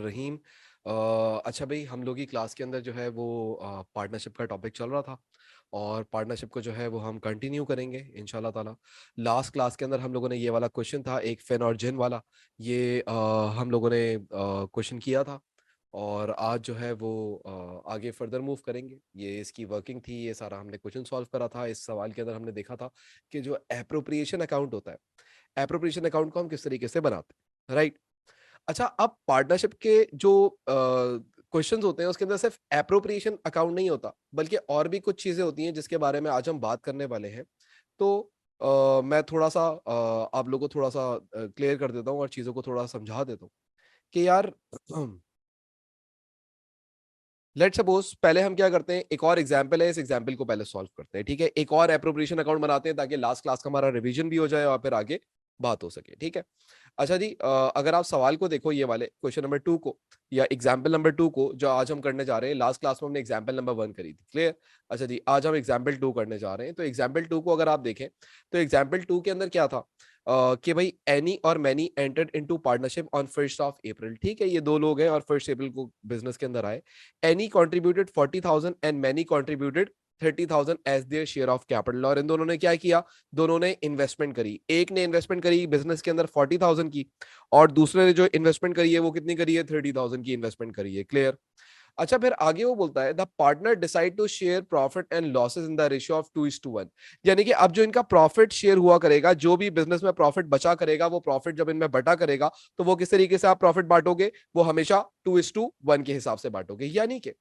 रहीम। अच्छा भाई, हम लोग की क्लास के अंदर जो है वो पार्टनरशिप का टॉपिक चल रहा था। और पार्टनरशिप को जो है वो हम कंटिन्यू करेंगे इंशाल्लाह ताला। लास्ट क्लास के अंदर हम लोगों ने ये वाला क्वेश्चन था, एक फेन और जिन वाला। ये हम लोगों ने क्वेश्चन किया था। और आज जो है वो आगे फर्दर मूव करेंगे। ये इसकी वर्किंग थी, ये सारा हमने क्वेश्चन सॉल्व करा था। इस सवाल के अंदर हमने देखा था कि जो एप्रोप्रिएशन अकाउंट होता है, एप्रोप्रिएशन अकाउंट को हम किस तरीके से बनाते हैं, राइट। अच्छा, अब पार्टनरशिप के जो क्वेश्चंस होते हैं उसके अंदर सिर्फ एप्रोप्रिएशन अकाउंट नहीं होता, बल्कि और भी कुछ चीजें होती हैं जिसके बारे में आज हम बात करने वाले हैं। तो मैं थोड़ा सा आप लोगों को थोड़ा सा क्लियर कर देता हूँ और चीजों को थोड़ा समझा देता हूँ कि यार लेट सपोज पहले हम क्या करते हैं, एक और एग्जाम्पल है, इस एग्जाम्पल को पहले सॉल्व करते हैं। ठीक है, एक और एप्रोप्रिएशन अकाउंट बनाते हैं ताकि लास्ट क्लास का हमारा रिवीजन भी हो जाए और फिर आगे बात हो सके। ठीक है। अच्छा जी, अगर आप सवाल को देखो, ये वाले क्वेश्चन नंबर 2 को या एग्जाम्पल नंबर 2 को जो आज हम करने जा रहे हैं, लास्ट क्लास में हमने एग्जाम्पल नंबर 1 करी थी, क्लियर। अच्छा जी, आज हम एग्जाम्पल 2 करने जा रहे हैं। तो एग्जाम्पल 2 को अगर आप देखें तो एग्जाम्पल 2 के अंदर क्या था कि भाई एनी और many entered into partnership on 1 अप्रैल। ठीक है, ये दो लोग हैं और 1 अप्रैल को बिजनेस के अंदर आए। Annie contributed 40,000 and Manny contributed 30,000 as their share of capital. और इन दोनों ने क्या किया, दोनों ने इन्वेस्टमेंट करी। एक ने इन्वेस्टमेंट करी बिजनेस के अंदर 40,000 की, और दूसरे ने जो इन्वेस्टमेंट करी है वो कितनी करी है, 30,000 की इन्वेस्टमेंट करी है, क्लियर। अच्छा, फिर आगे वो बोलता है the partner decide to share profit and losses in the ratio of 2:1। यानी कि अब जो इनका प्रॉफिट शेयर हुआ करेगा, जो भी बिजनेस में प्रॉफिट बचा करेगा, वो प्रॉफिट जब इनमें बटा करेगा तो वो किस तरीके से आप प्रॉफिट बांटोगे, वो हमेशा 2:1 के हिसाब से बांटोगे। यानी कि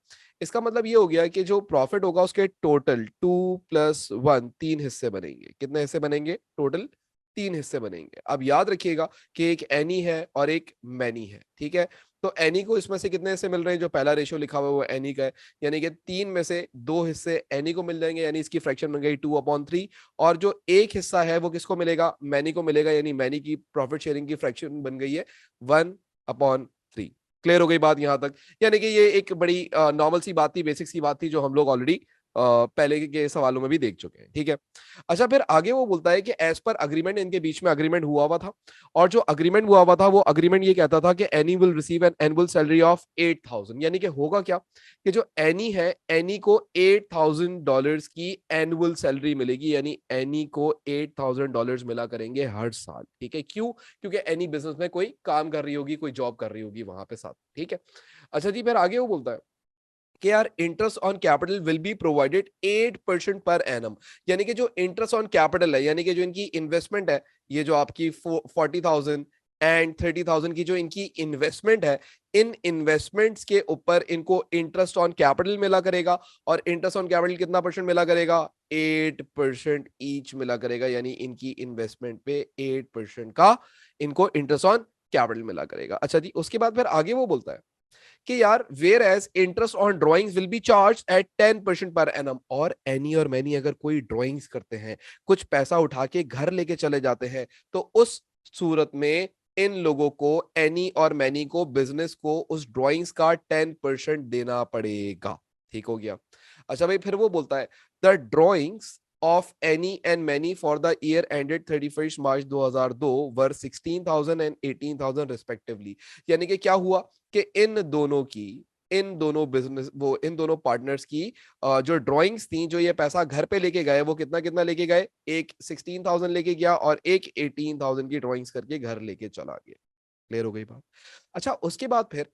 इसका मतलब ये हो गया कि जो प्रॉफिट होगा उसके टोटल 2+1 तीन हिस्से बनेंगे। कितने हिस्से बनेंगे टोटल, तीन हिस्से बनेंगे। अब याद रखिएगा कि एक एनी है और एक मैनी है, ठीक है। तो एनी को इसमें से कितने हिस्से मिल रहे हैं, जो पहला रेशियो लिखा हुआ है वो एनी का है। यानी कि तीन में से दो हिस्से एनी को मिल जाएंगे, यानी इसकी फ्रैक्शन बन गई 2/3। और जो एक हिस्सा है वो किसको मिलेगा, मैनी को मिलेगा। यानी मैनी की प्रॉफिट शेयरिंग की फ्रैक्शन बन गई है 1/3। क्लियर हो गई बात यहां तक। यानी कि ये एक बड़ी नॉर्मल सी बात थी, बेसिक सी बात थी, जो हम लोग ऑलरेडी पहले के सवालों में भी देख चुके हैं। ठीक है। अच्छा, फिर आगे वो बोलता है कि एज पर अग्रीमेंट, इनके बीच में अग्रीमेंट हुआ था। और जो अग्रीमेंट हुआ हुआ था वो अग्रीमेंट ये कहता था कि any will receive an annual salary of 8,000। यानी कि होगा क्या कि जो एनी है, एनी को $8,000 की एनुअल सैलरी मिलेगी। यानी एनी को $8,000 मिला करेंगे हर साल। ठीक है, क्यों, क्योंकि एनी बिजनेस में कोई काम कर रही होगी, कोई जॉब कर रही होगी वहां पे साथ। ठीक है। अच्छा जी, फिर आगे वो बोलता है कि यार interest on capital will be provided 8% per annum. यानी कि जो इंटरेस्ट ऑन कैपिटल है, यानी कि जो इनकी इन्वेस्टमेंट है, ये जो आपकी 40,000 एंड 30,000 की जो इनकी इन्वेस्टमेंट है, इन इन्वेस्टमेंट्स के ऊपर इनको इंटरेस्ट ऑन कैपिटल मिला करेगा। और इंटरेस्ट ऑन कैपिटल कितना परसेंट मिला करेगा, 8% ईच मिला करेगा। यानी इनकी इन्वेस्टमेंट पे 8% का इनको इंटरेस्ट ऑन कैपिटल मिला करेगा। अच्छा जी, उसके बाद फिर आगे वो बोलता है कि यार where as interest on drawings will be charge at 10% per annum. और एनी और मैनी अगर कोई ड्राइंग्स करते हैं, कुछ पैसा उठा के घर लेके चले जाते हैं, तो उस सूरत में इन लोगों को, एनी और मैनी को, बिजनेस को उस ड्राइंग्स का 10% देना पड़ेगा। ठीक हो गया। अच्छा भाई, फिर वो बोलता है the drawings of any and many for the year ended 31st March 2002 were 16,000 and 18,000 respectively। यानी कि क्या हुआ कि इन दोनों की, इन दोनों बिजनेस, वो इन दोनों पार्टनर्स की जो ड्राइंग्स थी, जो ये पैसा घर पे लेके गए, वो कितना कितना लेके गए, एक 16,000 लेके गया और एक 18,000 की ड्राइंग्स करके घर लेके चला गया। क्लियर हो गई बात। अच्छा, उसके बाद फिर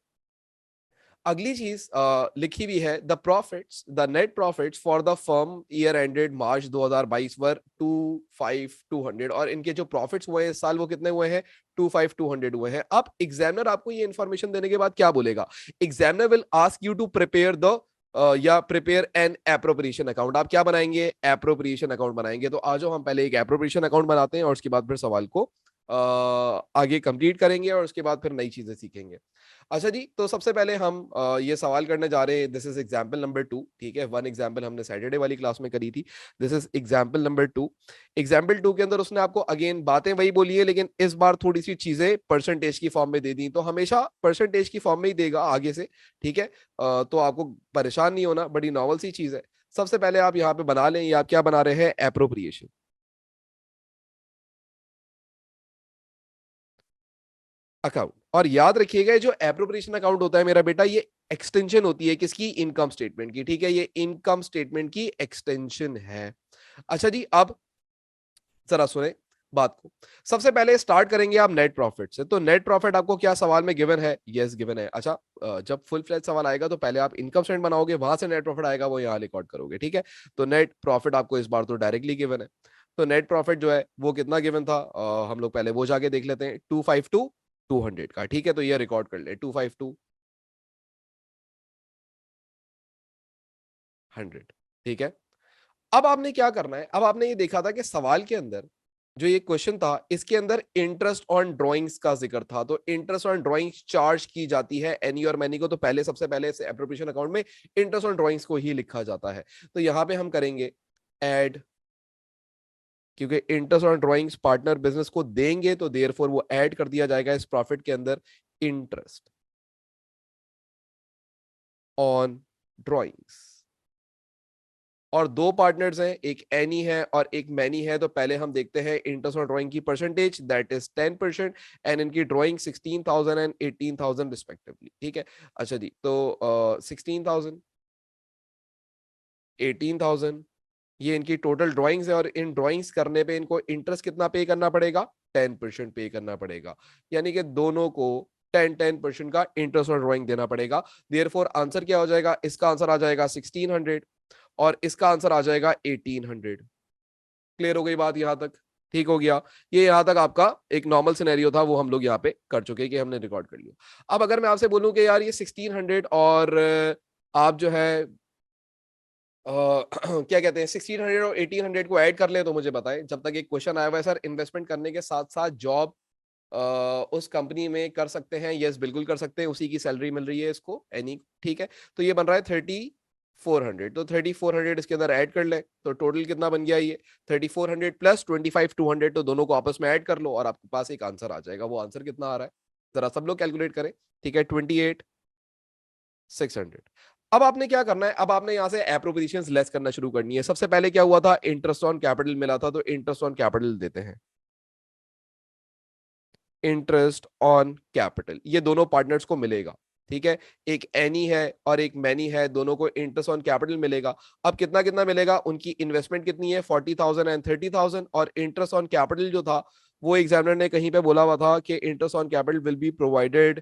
अगली चीज लिखी हुई है, the profits, the net profits for the firm year ended March 2022 were 25,200। और इनके जो प्रॉफिट्स हुए हैं इस साल वो कितने हुए हैं, 25,200 हुए हैं। अब एग्जामिनर आपको ये इंफॉर्मेशन देने के बाद क्या बोलेगा, examiner will ask you to prepare the या प्रिपेयर एन एप्रोप्रिएशन अकाउंट। आप क्या बनाएंगे, एप्रोप्रिएशन अकाउंट बनाएंगे। तो आज हम पहले एक एप्रोप्रिएशन अकाउंट बनाते हैं और उसके बाद फिर सवाल को आगे कंप्लीट करेंगे और उसके बाद फिर नई चीजें सीखेंगे। अच्छा जी, तो सबसे पहले हम ये सवाल करने जा रहे हैं। This is example number 2। ठीक है, वन एग्जाम्पल हमने सैटरडे वाली क्लास में करी थी। This is example number 2। Example 2 के अंदर उसने आपको अगेन बातें वही बोली है, लेकिन इस बार थोड़ी सी चीजें परसेंटेज की फॉर्म में दे दी। तो हमेशा परसेंटेज की फॉर्म में ही देगा आगे से। ठीक है। तो आपको परेशान नहीं होना, बड़ी नॉवल सी चीज है। सबसे पहले आप यहाँ पे बना लें, ये आप क्या बना रहे हैं, एप्रोप्रिएशन। अकाउंट। और याद रखिएगा ये जो एप्रोप्रिएशन अकाउंट होता है मेरा बेटा, ये एक्सटेंशन होती है किसकी? इनकम स्टेटमेंट की। ठीक है, ये इनकम स्टेटमेंट की एक्सटेंशन है। अच्छा जी, अब जरा सुने बात को। सबसे पहले स्टार्ट करेंगे आप नेट प्रॉफिट से। तो नेट प्रॉफिट आपको क्या सवाल में गिवन है? यस गिवन है। अच्छा, जब फुल फ्लैज सवाल आएगा तो पहले आप इनकम स्टेटमेंट बनाओगे, वहां से नेट प्रॉफिट आएगा वो यहाँ रिकॉर्ड करोगे। ठीक है, तो नेट प्रॉफिट आपको इस बार तो डायरेक्टली गिवन है। तो नेट प्रॉफिट जो है वो कितना गिवन था, हम लोग पहले वो जाके देख लेते हैं। 252 200 का। ठीक है, तो ये रिकॉर्ड कर ले, 252 100। ठीक है, अब आपने क्या करना है? अब आपने ये देखा था कि सवाल के अंदर जो ये क्वेश्चन था इसके अंदर इंटरेस्ट ऑन ड्राइंग्स का जिक्र था। तो इंटरेस्ट ऑन ड्राइंग्स चार्ज की जाती है एनी और मैनी को। तो पहले सबसे पहले इस एप्रोप्रिएशन अकाउंट में इंटरेस्ट ऑन ड्राइंग्स को ही लिखा जाता है। तो यहां पे हम करेंगे ऐड, क्योंकि interest on drawings partner business को देंगे तो देयरफॉर वो ऐड कर दिया जाएगा इस प्रॉफिट के अंदर, इंटरेस्ट ऑन ड्राइंग्स। और दो पार्टनर्स हैं, एक एनी है और एक मैनी है। तो पहले हम देखते हैं इंटरेस्ट ऑन ड्राइंग की परसेंटेज, दैट इज 10%। एंड इनकी ड्राइंग 16,000 एंड 18,000 रिस्पेक्टिवली। ठीक है, अच्छा जी, तो 16,000 18,000 ये इनकी टोटल ड्राइंग्स है। और इन ड्राइंग्स करने पे इनको इंटरेस्ट कितना पे करना पड़ेगा? 10% पे करना पड़ेगा। यानी कि दोनों को 10% का इंटरेस्ट और ड्राइंग देना पड़ेगा। देयरफॉर आंसर क्या हो जाएगा? इसका आंसर आ जाएगा 1600 और इसका आंसर आ जाएगा 1800। क्लियर हो गई बात यहां तक? ठीक हो गया। ये यहां तक आपका एक नॉर्मल सिनेरियो था, वो हम लोग यहाँ पे कर चुके हैं कि हमने रिकॉर्ड कर लिया। अब अगर मैं आपसे बोलूं कि यार ये 1600 और आप जो है क्या कहते हैं 1600 और 1800 को ऐड कर ले, तो मुझे बताएं। जब तक एक क्वेश्चन आया हुआ है सर इन्वेस्टमेंट करने के साथ साथ जॉब उस कंपनी में कर सकते हैं। यस बिल्कुल कर सकते हैं, उसी की सैलरी मिल रही है इसको एनी। ठीक है, तो ये बन रहा है 3400। तो 3400 इसके अंदर ऐड कर ले, तो टोटल कितना बन गया ये? 3400 प्लस 25 200, तो दोनों को आपस में ऐड कर लो और आपके पास एक आंसर आ जाएगा। वो आंसर कितना आ रहा है जरा सब लोग कैलकुलेट करें। ठीक है, 28 600। अब आपने क्या करना है? अब आपने यहां से एप्रोप्रिएशंस लेस करना शुरू करनी है। सबसे पहले क्या हुआ था? इंटरेस्ट ऑन कैपिटल मिला था, तो इंटरेस्ट ऑन कैपिटल देते हैं। इंटरेस्ट ऑन कैपिटल ये दोनों पार्टनर्स को मिलेगा। ठीक है, एक एनी है और एक मैनी है, दोनों को इंटरेस्ट ऑन कैपिटल मिलेगा। अब कितना कितना मिलेगा? उनकी इन्वेस्टमेंट कितनी है? 40,000 एंड 30,000। और इंटरेस्ट ऑन कैपिटल जो था वो एग्जामिनर ने कहीं पे बोला हुआ था कि interest on capital will be provided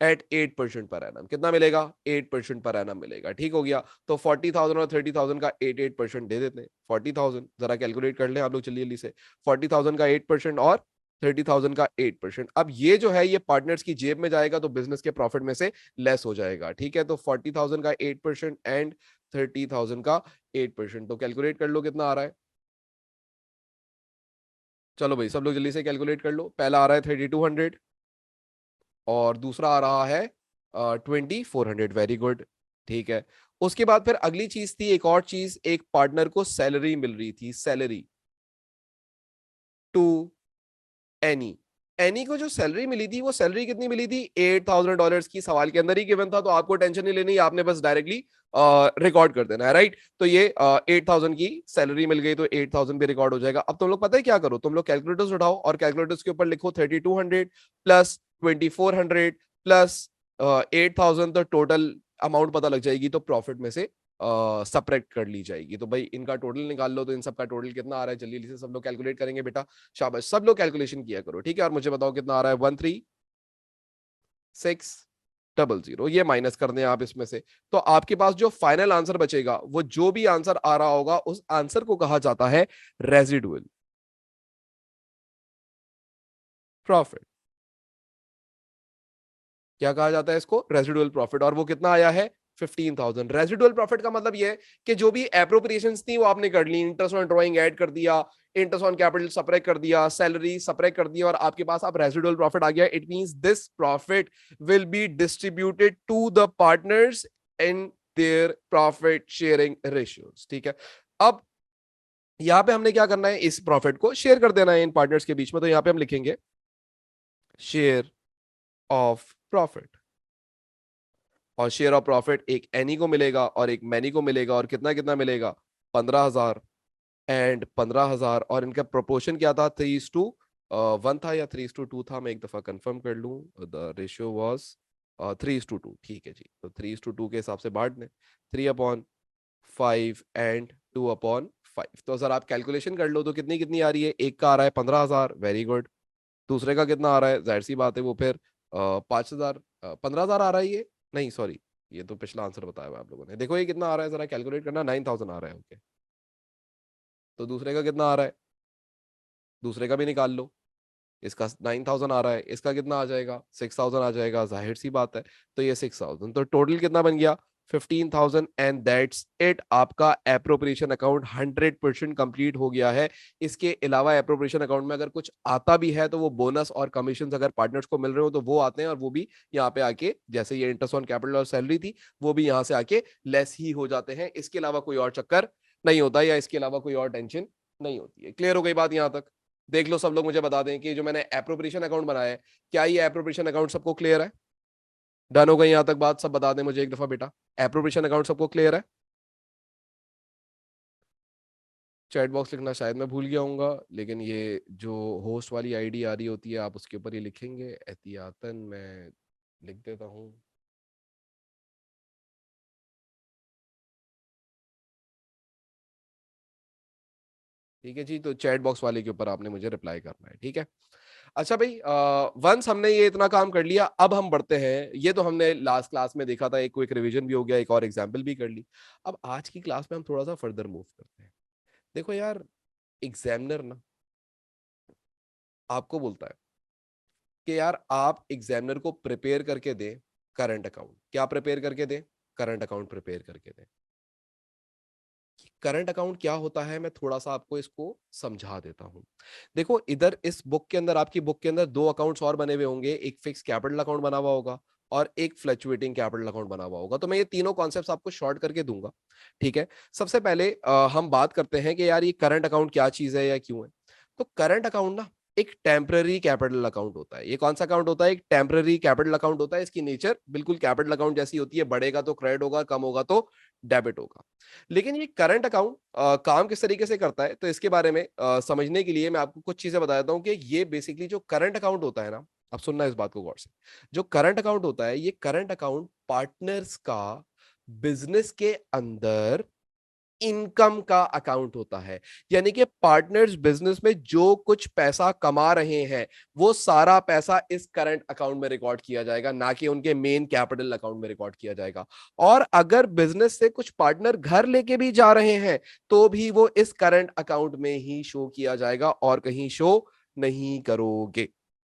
eight 8% per annum. कितना मिलेगा? 8% पर एनम मिलेगा। ठीक हो गया, तो 40,000 और 30,000 का 8% दे देते हैं। 40,000 जरा कैलकुलेट कर लें आप लोग जल्दी जल्दी से। 40,000 का 8% और 30,000 का 8%। अब ये जो है ये पार्टनर्स की जेब में जाएगा तो बिजनेस के प्रॉफिट में से लेस हो जाएगा। ठीक है, तो 40,000 का 8% एंड 30,000 का 8%, तो कैलकुलेट कर लो कितना आ रहा है। चलो भाई सब लोग जल्दी से कैलकुलेट कर लो। पहला आ रहा है 3200 और दूसरा आ रहा है 2400। Very good. ठीक है, उसके बाद फिर अगली चीज थी, एक और चीज, एक पार्टनर को सैलरी मिल रही थी। Salary to any. एनी को जो सैलरी मिली थी वो सैलरी कितनी मिली थी? $8,000 की। सवाल के अंदर ही गिवन था, तो आपको टेंशन नहीं लेनी, आपने बस डायरेक्टली रिकॉर्ड कर देना है। राइट, तो ये 8,000 की सैलरी मिल गई, तो 8,000 भी रिकॉर्ड हो जाएगा। अब तुम लोग पता है क्या करो, तुम लोग कैलकुलेटर्स उठाओ और कैलकुलेटर्स के ऊपर लिखो 3200 प्लस 2400 प्लस 8,000, तो टोटल अमाउंट पता लग जाएगी, तो प्रॉफिट में से सपरेट कर ली जाएगी। तो भाई इनका टोटल निकाल लो, तो इन सबका टोटल कितना आ रहा है जल्दी जल्दी से सब लोग कैलकुलेट करेंगे बेटा। शाबाश, सब लोग कैलकुलेशन किया करो। ठीक है, और मुझे बताओ कितना आ रहा है? 13,600। ये माइनस कर दें आप इसमें से, तो आपके पास जो फाइनल आंसर बचेगा, वो जो भी आंसर आ रहा होगा उस आंसर को कहा जाता है रेजिडुअल प्रॉफिट। क्या कहा जाता है इसको? Residual profit. और वो कितना आया है? 15,000। रेजिडुअल प्रॉफिट का मतलब ये है कि जो भी एप्रोप्रिएशंस थी वो आपने कर ली, इंटरेस्ट ऑन ड्राइंग ऐड कर दिया, इंटरेस्ट ऑन कैपिटल सेपरेट कर दिया, सैलरी सेपरेट कर दिया, और आपके पास अब रेजिडुअल प्रॉफिट आ गया। It means this profit will be distributed to the partners in their profit sharing ratios. ठीक है, अब यहां पे हमने क्या करना है? इस प्रॉफिट को शेयर कर देना है इन पार्टनर्स के बीच में। तो यहां पे हम लिखेंगे शेयर ऑफ प्रॉफिट। और शेयर ऑफ प्रॉफिट एक एनी को मिलेगा और एक मैनी को मिलेगा। और कितना कितना मिलेगा? 15,000 एंड 15,000। और इनका प्रोपोर्शन क्या था? 3:1। 1 था या 3:2 था, मैं एक दफा कंफर्म कर लूं। The ratio was 3:2। ठीक है जी, तो 3:2 के हिसाब से बांट दें, 3/5 एंड 2/5। तो अगर आप कैलकुलेशन कर लो तो कितनी कितनी आ रही है, एक का आ रहा है 15,000, वेरी गुड। दूसरे का कितना आ रहा है, जाहिर सी बात है वो फिर 5,000, 15,000 आ रहा है ये, नहीं सॉरी, ये तो पिछला आंसर बताया हुआ आप लोगों ने। देखो ये कितना आ रहा है, जरा कैलकुलेट करना, 9,000 आ रहा है, ओके। तो दूसरे का कितना आ रहा है, दूसरे का भी निकाल लो। इसका 9,000 आ रहा है, इसका कितना आ जाएगा, 6,000 आ जाएगा, जाहिर सी बात है। तो ये 6,000, तो टोटल कितना बन गया, 15,000। एंड दैट्स इट, आपका एप्रोप्रिएशन अकाउंट 100% कंप्लीट हो गया है। इसके अलावा एप्रोप्रिएशन अकाउंट में अगर कुछ आता भी है तो वो बोनस और कमीशन अगर पार्टनर्स को मिल रहे हो तो वो आते हैं, और वो भी यहाँ पे आके, जैसे ये इंटरेस्ट ऑन कैपिटल और सैलरी थी, वो भी यहाँ से आके लेस ही हो जाते हैं। इसके अलावा कोई और चक्कर नहीं होता, या इसके अलावा कोई और टेंशन नहीं होती है। क्लियर हो गई बात यहाँ तक? देख लो सब लोग, मुझे बता दें कि जो मैंने एप्रोप्रिएशन अकाउंट बनाया है, क्या ये एप्रोप्रिएशन अकाउंट सबको क्लियर है? डन हो गई यहाँ तक बात? सब बता दें मुझे एक दफा बेटा, एप्रोप्रिएशन अकाउंट सबको क्लियर है? चैट बॉक्स लिखना शायद मैं भूल गया हूँगा, लेकिन ये जो होस्ट वाली आईडी आ रही होती है, आप उसके ऊपर ही लिखेंगे, एहतियातन मैं लिख देता हूँ। ठीक है जी, तो चैट बॉक्स वाले के ऊपर आपने मुझे रिप्लाई करना है, ठीक है। अच्छा भाई, वंस हमने ये इतना काम कर लिया, अब हम बढ़ते हैं। ये तो हमने लास्ट क्लास में देखा था, एक क्विक रिवीजन भी हो गया, एक और एग्जांपल भी कर ली। अब आज की क्लास में हम थोड़ा सा फर्दर मूव करते हैं। देखो यार, एग्जामिनर ना आपको बोलता है कि यार आप एग्जामिनर को प्रिपेयर करके दें करंट अकाउंट। क्या प्रिपेयर करके दें? करंट अकाउंट प्रिपेयर करके दें। करंट अकाउंट क्या होता है, मैं थोड़ा सा आपको इसको समझा देता हूं। देखो इधर इस बुक के अंदर, आपकी बुक के अंदर दो अकाउंट्स और बने हुए होंगे, एक फिक्स कैपिटल अकाउंट बना हुआ होगा और एक फ्लक्चुएटिंग कैपिटल अकाउंट बना हुआ होगा। तो मैं ये तीनों कॉन्सेप्ट्स आपको शॉर्ट करके दूंगा, ठीक है। सबसे पहले हम बात करते हैं कि यार ये करंट अकाउंट क्या चीज है या क्यों है। तो करंट अकाउंट ना एक टेम्पररी कैपिटल अकाउंट होता है। ये कौन सा अकाउंट होता है? एक टेम्पररी कैपिटल अकाउंट होता है। इसकी नेचर बिल्कुल कैपिटल अकाउंट जैसी होती है, बढ़ेगा तो क्रेडिट होगा, कम होगा तो डेबिट होगा। लेकिन ये करंट अकाउंट काम किस तरीके से करता है, तो इसके बारे में समझने के लिए मैं आपको कुछ चीजें बता देता हूँ कि ये बेसिकली जो करंट अकाउंट होता है ना, अब सुनना इस बात को गौर से। जो करंट अकाउंट होता है, ये करंट अकाउंट पार्टनर्स का बिजनेस के अंदर इनकम का अकाउंट होता है। यानी कि पार्टनर्स बिजनेस में जो कुछ पैसा कमा रहे हैं, वो सारा पैसा इस करंट अकाउंट में रिकॉर्ड किया जाएगा, ना कि उनके मेन कैपिटल अकाउंट में रिकॉर्ड किया जाएगा। और अगर बिजनेस से कुछ पार्टनर घर लेके भी जा रहे हैं, तो भी वो इस करंट अकाउंट में ही शो किया जाएगा, और कहीं शो नहीं करोगे।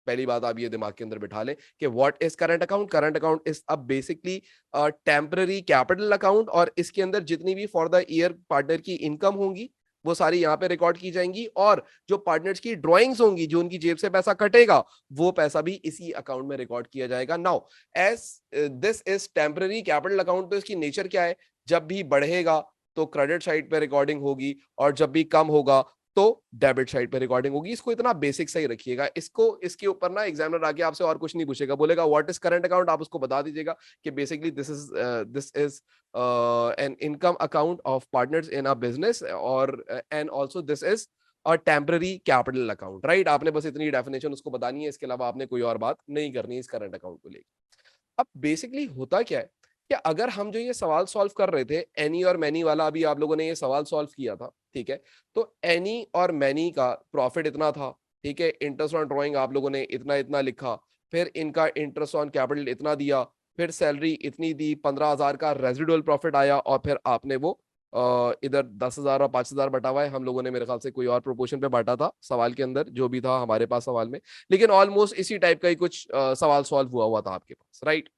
पहली बात आप ये दिमाग के अंदर बिठा लें कि what is current account. Current account is अब बेसिकली टेम्पररी कैपिटल अकाउंट, और इसके अंदर जितनी भी फॉर द ईयर पार्टनर की इनकम होंगी, वो सारी यहाँ पे रिकॉर्ड की जाएंगी। और जो पार्टनर्स की ड्रॉइंग्स होंगी, जो उनकी जेब से पैसा कटेगा, वो पैसा भी इसी अकाउंट में रिकॉर्ड किया जाएगा। Now as this is temporary capital account, तो इसकी नेचर क्या है? जब भी बढ़ेगा तो क्रेडिट साइड पे रिकॉर्डिंग होगी, और जब भी कम होगा तो डेबिट साइड पे रिकॉर्डिंग होगी। इसको इतना बेसिक सही रखिएगा। इसको इसके ऊपर ना एग्जामिनर आके आपसे और कुछ नहीं पूछेगा, बोलेगा व्हाट इज करंट अकाउंट, आप उसको बता दीजिएगा कि basically this is an income account of partners in a business, और and also this is a temporary capital account, right. आपने बस इतनी डेफिनेशन उसको बतानी है, इसके अलावा आपने कोई और बात नहीं करनी है इस करंट अकाउंट को लेकर। अब बेसिकली होता क्या है कि अगर हम जो ये सवाल सॉल्व कर रहे थे, एनी और मैनी वाला, अभी आप लोगों ने ये सवाल सॉल्व किया था, ठीक है। तो एनी और मैनी का प्रॉफिट इतना था, ठीक है। इंटरेस्ट ऑन ड्रॉइंग आप लोगों ने इतना इतना लिखा, फिर इनका इंटरेस्ट ऑन कैपिटल इतना दिया, फिर सैलरी इतनी दी, 15,000 का रेजिडुअल प्रॉफिट आया, और फिर आपने वो इधर 10,000 और 5,000 बटा हुआ है। हम लोगों ने मेरे ख्याल से कोई और प्रोपोर्शन पे बांटा था सवाल के अंदर, जो भी था हमारे पास सवाल में, लेकिन ऑलमोस्ट इसी टाइप का ही कुछ सवाल सॉल्व हुआ हुआ था आपके पास, राइट।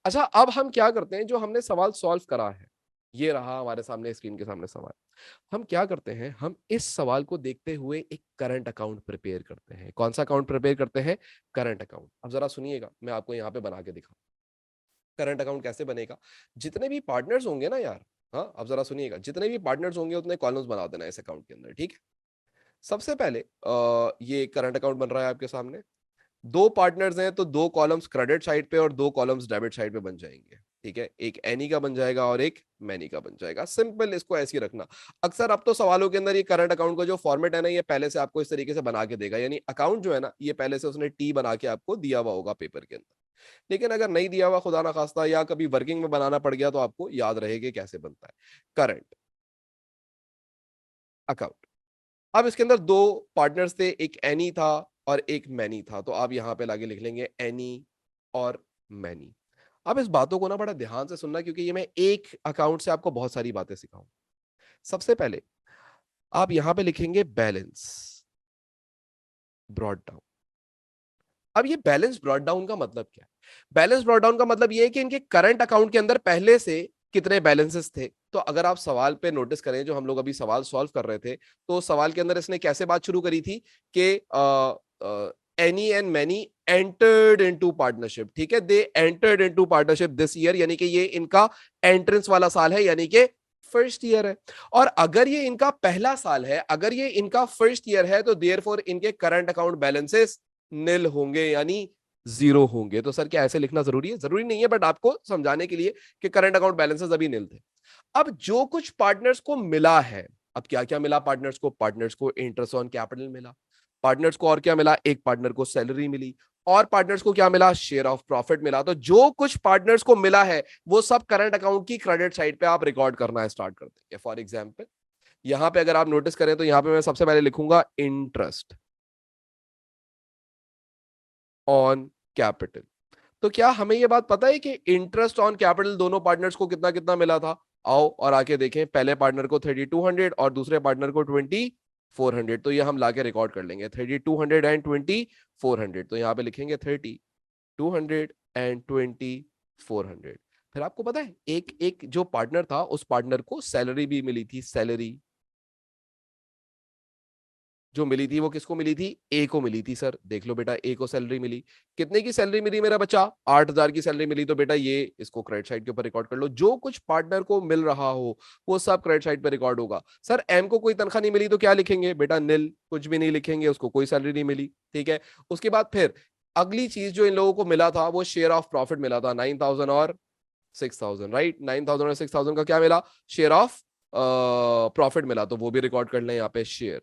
अच्छा, अब हम क्या करते हैं, जो हमने सवाल सॉल्व करा है, ये रहा हमारे सामने स्क्रीन के सामने सवाल। हम क्या करते हैं, हम इस सवाल को देखते हुए एक करंट अकाउंट प्रिपेयर करते हैं। कौन सा अकाउंट प्रिपेयर करते हैं? Current account. अब जरा सुनिएगा, मैं आपको यहाँ पे बना के दिखाऊं करंट अकाउंट कैसे बनेगा। जितने भी पार्टनर्स होंगे ना यार, हाँ अब जरा सुनिएगा, जितने भी पार्टनर्स होंगे उतने कॉलम्स बना देना इस अकाउंट के अंदर, ठीक है। सबसे पहले ये करंट अकाउंट बन रहा है आपके सामने। दो पार्टनर्स हैं तो दो कॉलम्स क्रेडिट साइड पे और दो कॉलम्स डेबिट साइड पे बन जाएंगे। ठीक है, एक एनी का बन जाएगा और एक मैनी का बन जाएगा। सिंपल, इसको ऐसे ही रखना। अक्सर अब तो सवालों के अंदर ये करंट अकाउंट का जो फॉर्मेट है ना, ये पहले से आपको इस तरीके से बना के देगा, यानी अकाउंट जो है ना, ये पहले से उसने टी बना के आपको दिया हुआ होगा पेपर के अंदर। लेकिन अगर नहीं दिया हुआ, खुदा ना खास्ता, या कभी वर्किंग में बनाना पड़ गया, तो आपको याद रहेगा कैसे बनता है करंट अकाउंट। अब इसके अंदर दो पार्टनर्स थे, एक एनी था और एक मैनी था, तो आप यहां पे लाके लिख लेंगे एनी और मैनी। अब इस बातों को ना बड़ा ध्यान से सुनना, क्योंकि ये मैं एक अकाउंट से आपको बहुत सारी बातें सिखाऊं। सबसे पहले आप यहां पे लिखेंगे बैलेंस ब्रॉट डाउन। अब ये बैलेंस ब्रॉट डाउन का मतलब क्या है? बैलेंस ब्रॉट डाउन का मतलब ये है कि इनके करंट अकाउंट के अंदर पहले से कितने बैलेंसेस थे। तो अगर आप सवाल पे नोटिस करें, जो हम लोग अभी सवाल सॉल्व कर रहे थे, तो सवाल के अंदर इसने कैसे बात शुरू करी थी कि any and many entered into partnership. ठीक है, they entered into partnership this year, यानी कि ये इनका एंट्रेंस वाला साल है, यानी कि फर्स्ट ईयर है। और अगर ये इनका पहला साल है, अगर ये इनका फर्स्ट ईयर है, तो देयरफॉर इनके करंट अकाउंट बैलेंसेस निल होंगे, यानी जीरो होंगे। तो सर क्या ऐसे लिखना जरूरी है? जरूरी नहीं है, बट आपको समझाने के लिए कि करंट अकाउंट बैलेंसेस अभी निल थे। अब जो कुछ पार्टनर्स को मिला है, अब क्या क्या मिला पार्टनर्स को? पार्टनर्स को इंटरेस्ट ऑन कैपिटल मिला, पार्टनर्स को और क्या मिला? एक पार्टनर को सैलरी मिली, और पार्टनर्स को क्या मिला? शेयर ऑफ प्रॉफिट मिला। तो जो कुछ पार्टनर्स को मिला है, वो सब करंट अकाउंट की क्रेडिट साइड पे आप रिकॉर्ड करना स्टार्ट कर देंगे। फॉर एग्जाम्पल, यहां पे अगर आप नोटिस करें, तो यहां पे मैं सबसे पहले लिखूंगा इंटरेस्ट ऑन कैपिटल। तो क्या हमें यह बात पता है कि इंटरेस्ट ऑन कैपिटल दोनों पार्टनर्स को कितना कितना मिला था? आओ और आके देखें, पहले पार्टनर को 3200 और दूसरे पार्टनर को 2400। तो ये हम लाके रिकॉर्ड कर लेंगे, 3200 एंड 2400। तो यहाँ पे लिखेंगे 3200 एंड 2400। फिर आपको पता है, एक एक जो पार्टनर था, उस पार्टनर को सैलरी भी मिली थी। सैलरी जो मिली थी, वो किसको मिली थी? ए को मिली थी। सर देख लो बेटा, ए को सैलरी मिली। कितने की सैलरी मिली मेरा बच्चा? 8000 की सैलरी मिली। तो बेटा ये इसको क्रेडिट साइड के ऊपर रिकॉर्ड कर लो। जो कुछ पार्टनर को मिल रहा हो, वो सब क्रेडिट साइड पर रिकॉर्ड होगा। सर एम को कोई तनख्वाह नहीं मिली, तो क्या लिखेंगे? बेटा निल, कुछ भी नहीं लिखेंगे, उसको कोई सैलरी नहीं मिली। ठीक है, उसके बाद फिर अगली चीज जो इन लोगों को मिला था, वो शेयर ऑफ प्रॉफिट मिला था, 9000 और 6000। राइट, 9000 और 6000 का क्या मिला? शेयर ऑफ प्रॉफिट मिला। तो वो भी रिकॉर्ड कर लें यहाँ पे, शेयर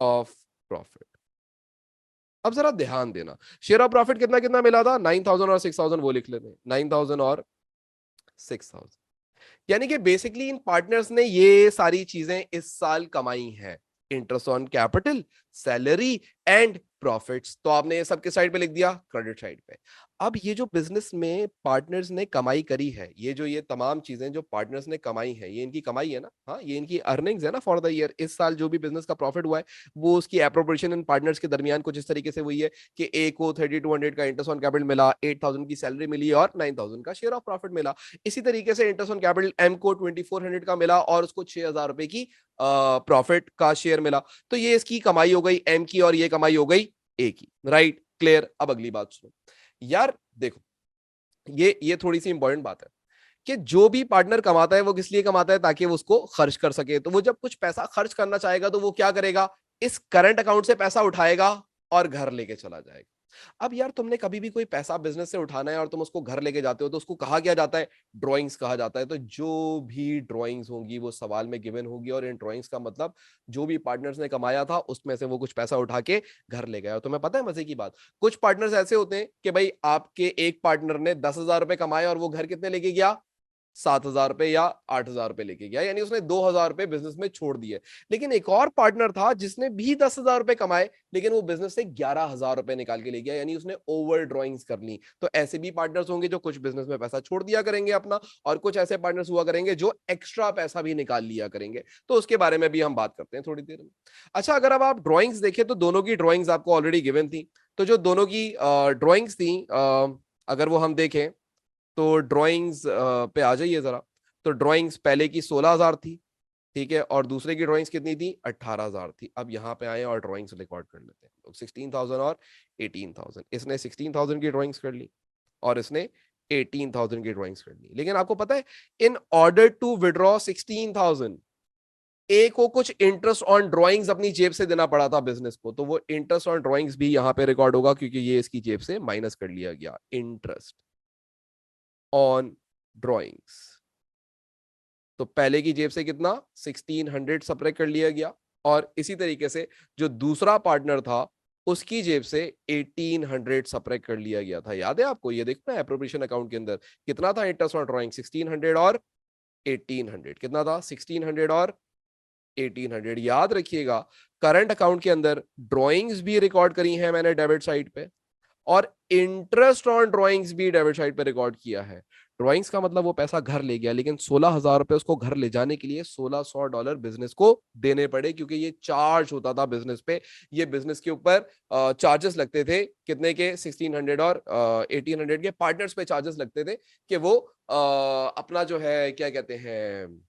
ऑफ प्रॉफिट। अब जरा ध्यान देना, शेयर ऑफ प्रॉफिट कितना कितना मिला था? 9000 और 6000, वो लिख लेते, 9000 और 6000। यानी कि बेसिकली इन पार्टनर्स ने ये सारी चीजें इस साल कमाई हैं, interest on capital, salary and profits. तो आपने ये सब किस साइड पे लिख दिया? क्रेडिट साइड पे। अब ये जो बिजनेस में पार्टनर्स ने कमाई करी है, ये जो ये तमाम चीजें जो पार्टनर्स ने कमाई है, ये इनकी कमाई है ना। हाँ, ये इनकी अर्निंग्स है ना फॉर द ईयर। इस साल जो भी बिजनेस का प्रॉफिट हुआ है, वो उसकी एप्रोप्रिएशन इन पार्टनर्स के दरमियान कुछ इस तरीके से हुई है कि ए को 3200 का इंटरेस्ट ऑन कैपिटल मिला, 8000 की सैलरी मिली और 9000 का शेयर ऑफ प्रॉफिट मिला। इसी तरीके से इंटरेस्ट ऑन कैपिटल एम को 2400 का मिला और उसको 6000 रुपए की प्रॉफिट का शेयर मिला। तो ये इसकी कमाई हो गई एम की, और ये कमाई हो गई ए की। Right, clear. अब अगली बात सुनो यार, देखो ये थोड़ी सी इंपॉर्टेंट बात है कि जो भी पार्टनर कमाता है, वो किस लिए कमाता है? ताकि वो उसको खर्च कर सके। तो वो जब कुछ पैसा खर्च करना चाहेगा, तो वो क्या करेगा? इस करंट अकाउंट से पैसा उठाएगा और घर लेके चला जाएगा। अब यार, तुमने कभी भी कोई पैसा बिजनेस से उठाना है और तुम उसको घर लेके जाते हो, तो उसको कहा क्या जाता है? ड्राइंग्स कहा जाता है। तो जो भी ड्राइंग्स होंगी, वो सवाल में गिवन होगी, और इन ड्राइंग्स का मतलब जो भी पार्टनर्स ने कमाया था, उसमें से वो कुछ पैसा उठा के घर ले गया। और तुम्हें पता है मजे की बात, कुछ पार्टनर्स ऐसे होते हैं कि भाई आपके एक पार्टनर ने 10,000 रुपए कमाए और वो घर कितने लेके गया? 7,000 रुपए या 8,000 रुपए लेके गया, यानी उसने 2,000 रुपए बिजनेस में छोड़ दिए। लेकिन एक और पार्टनर था जिसने भी 10,000 रुपए कमाए, लेकिन वो बिजनेस से 11,000 रुपए निकाल के ले गया, यानी उसने ओवर ड्रॉइंग्स कर ली। तो ऐसे भी पार्टनर्स होंगे जो कुछ बिजनेस में पैसा छोड़ दिया करेंगे अपना, और कुछ ऐसे पार्टनर्स हुआ करेंगे जो एक्स्ट्रा पैसा भी निकाल लिया करेंगे। तो उसके बारे में भी हम बात करते हैं थोड़ी देर में। अच्छा, अगर अब आप ड्रॉइंग्स देखें, तो दोनों की ड्रॉइंग्स आपको ऑलरेडी गिवन थी। तो जो दोनों की ड्रॉइंग्स थी, अगर वो हम देखें, तो ड्राइंग्स पे आ जाइए जरा। तो ड्राइंग्स पहले की 16,000 थी, ठीक है, और दूसरे की ड्राइंग्स कितनी थी? 18,000 थी। अब यहाँ पे आए और ड्राइंग्स रिकॉर्ड कर लेते हैं लोग, 16,000 और 18,000। इसने 16,000 की ड्राइंग्स कर ली और इसने 18,000 की ड्राइंग्स कर ली। लेकिन आपको पता है, इन ऑर्डर टू विड्रॉ 16,000, ए को कुछ इंटरेस्ट ऑन ड्राइंग्स अपनी जेब से देना पड़ा था बिजनेस को। तो वो इंटरेस्ट ऑन ड्राइंग्स भी यहाँ पे रिकॉर्ड होगा, क्योंकि ये इसकी जेब से माइनस कर लिया गया इंटरेस्ट। On drawings. तो पहले की जेब से कितना 1600 सब्ट्रैक्ट कर लिया गया, और इसी तरीके से जो दूसरा पार्टनर था उसकी जेब से 1800 सब्ट्रैक्ट कर लिया गया था। याद है आपको? ये देखना है एप्रोप्रिएशन अकाउंट के अंदर कितना था इंटरेस्ट ऑन ड्रॉइंग, 1600 और 1800। कितना था? 1600 और 1800। याद रखिएगा, करंट अकाउंट के अंदर ड्रॉइंग्स भी रिकॉर्ड करी हैं मैंने डेबिट साइड पे, और इंटरेस्ट ऑन ड्रॉइंग्स भी डेबिट साइड पे रिकॉर्ड किया है। ड्रॉइंग्स का मतलब वो पैसा घर ले गया, लेकिन 16,000 रुपए उसको घर ले जाने के लिए $1600 बिजनेस को देने पड़े, क्योंकि ये चार्ज होता था बिजनेस पे। ये बिजनेस के ऊपर चार्जेस लगते थे, कितने के? 1600 और 1800 के पार्टनर्स पे चार्जेस लगते थे कि वो अपना जो है क्या कहते हैं,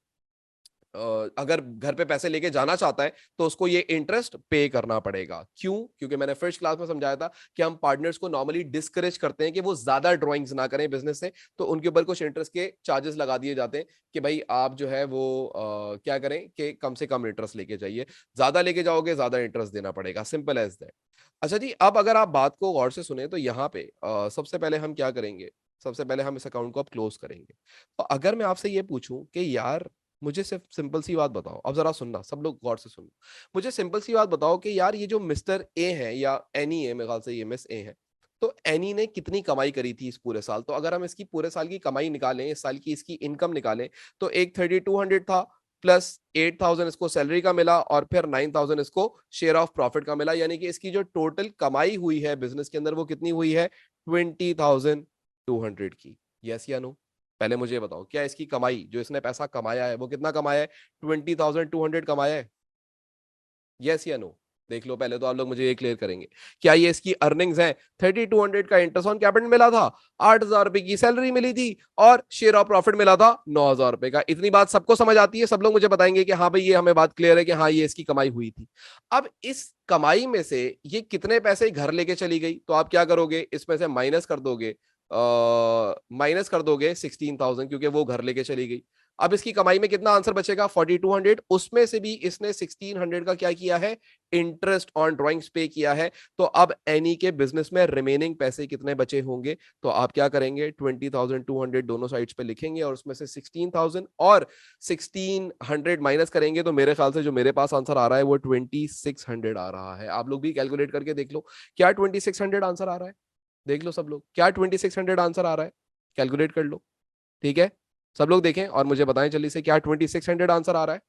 अगर घर पे पैसे लेके जाना चाहता है तो उसको ये इंटरेस्ट पे करना पड़ेगा। क्यों? क्योंकि मैंने फर्स्ट क्लास में समझाया था कि हम पार्टनर्स को नॉर्मली डिस्करेज करते हैं कि वो ज्यादा ड्राइंग्स ना करें बिजनेस से, तो उनके ऊपर कुछ इंटरेस्ट के चार्जेस लगा दिए जाते हैं कि भाई आप जो है वो क्या करें कि कम से कम इंटरेस्ट लेके जाइए, ज्यादा लेके जाओगे ज्यादा इंटरेस्ट देना पड़ेगा, सिंपल एज दैट। अच्छा जी, अब अगर आप बात को गौर से सुने तो यहाँ पे सबसे पहले हम क्या करेंगे, सबसे पहले हम इस अकाउंट को अब क्लोज करेंगे। तो अगर मैं आपसे ये पूछूं कि यार मुझे सिर्फ सिंपल सी बात बताओ, अब जरा सुनना, सब लोग गौर से सुनो। मुझे सिंपल सी बात बताओ कि यार ये जो मिस्टर ए है या एनी है, मेरे ख्याल से ये मिस ए है, तो एनी ने कितनी कमाई करी थी इस पूरे साल? तो अगर हम इसकी पूरे साल की कमाई निकालें, इस साल की इसकी इनकम निकालें, तो एक 3200 था, प्लस 8000 इसको सैलरी का मिला, और फिर 9000 इसको शेयर ऑफ प्रॉफिट का मिला, यानी कि इसकी जो टोटल कमाई हुई है बिजनेस के अंदर वो कितनी हुई है? 20,200 की। यस या नो? पहले मुझे बताओ, क्या इसकी कमाई, जो इसने पैसा कमाया है वो कितना कमाया है? 20,200 कमाया है? यस या नो? देख लो पहले तो आप लोग मुझे ये क्लियर करेंगे, क्या ये इसकी अर्निंग्स हैं? 3200 का इंटरेस्ट ऑन कैपिटल मिला था, 8,000 रुपए की सैलरी मिली थी, और शेयर ऑफ प्रॉफिट मिला था 9,000 रुपए का। इतनी बात सबको समझ आती है? सब लोग मुझे बताएंगे कि हाँ भाई ये हमें बात क्लियर है कि हाँ ये इसकी कमाई हुई थी। अब इस कमाई में से ये कितने पैसे घर लेके चली गई? तो आप क्या करोगे, इसमें से माइनस कर दोगे, 16,000, क्योंकि वो घर लेके चली गई। अब इसकी कमाई में कितना आंसर बचेगा? 4200। उसमें से भी इसने 1600 का क्या किया है? इंटरेस्ट ऑन ड्रॉइंग्स पे किया है। तो अब एनी के बिजनेस में रिमेनिंग पैसे कितने बचे होंगे? तो आप क्या करेंगे, 20,200 दोनों साइड्स पे लिखेंगे, और उसमें से 16,000 और 1600 माइनस करेंगे, तो मेरे ख्याल से जो मेरे पास आंसर आ रहा है वो 2600 आ रहा है। आप लोग भी कैलकुलेट करके देख लो, क्या 2600 आंसर आ रहा है? देख लो सब लोग, क्या 2600 आंसर आ रहा है? कैलकुलेट कर लो। ठीक है, सब लोग देखें और मुझे बताएं जल्दी से, क्या 2600 आंसर आ रहा है?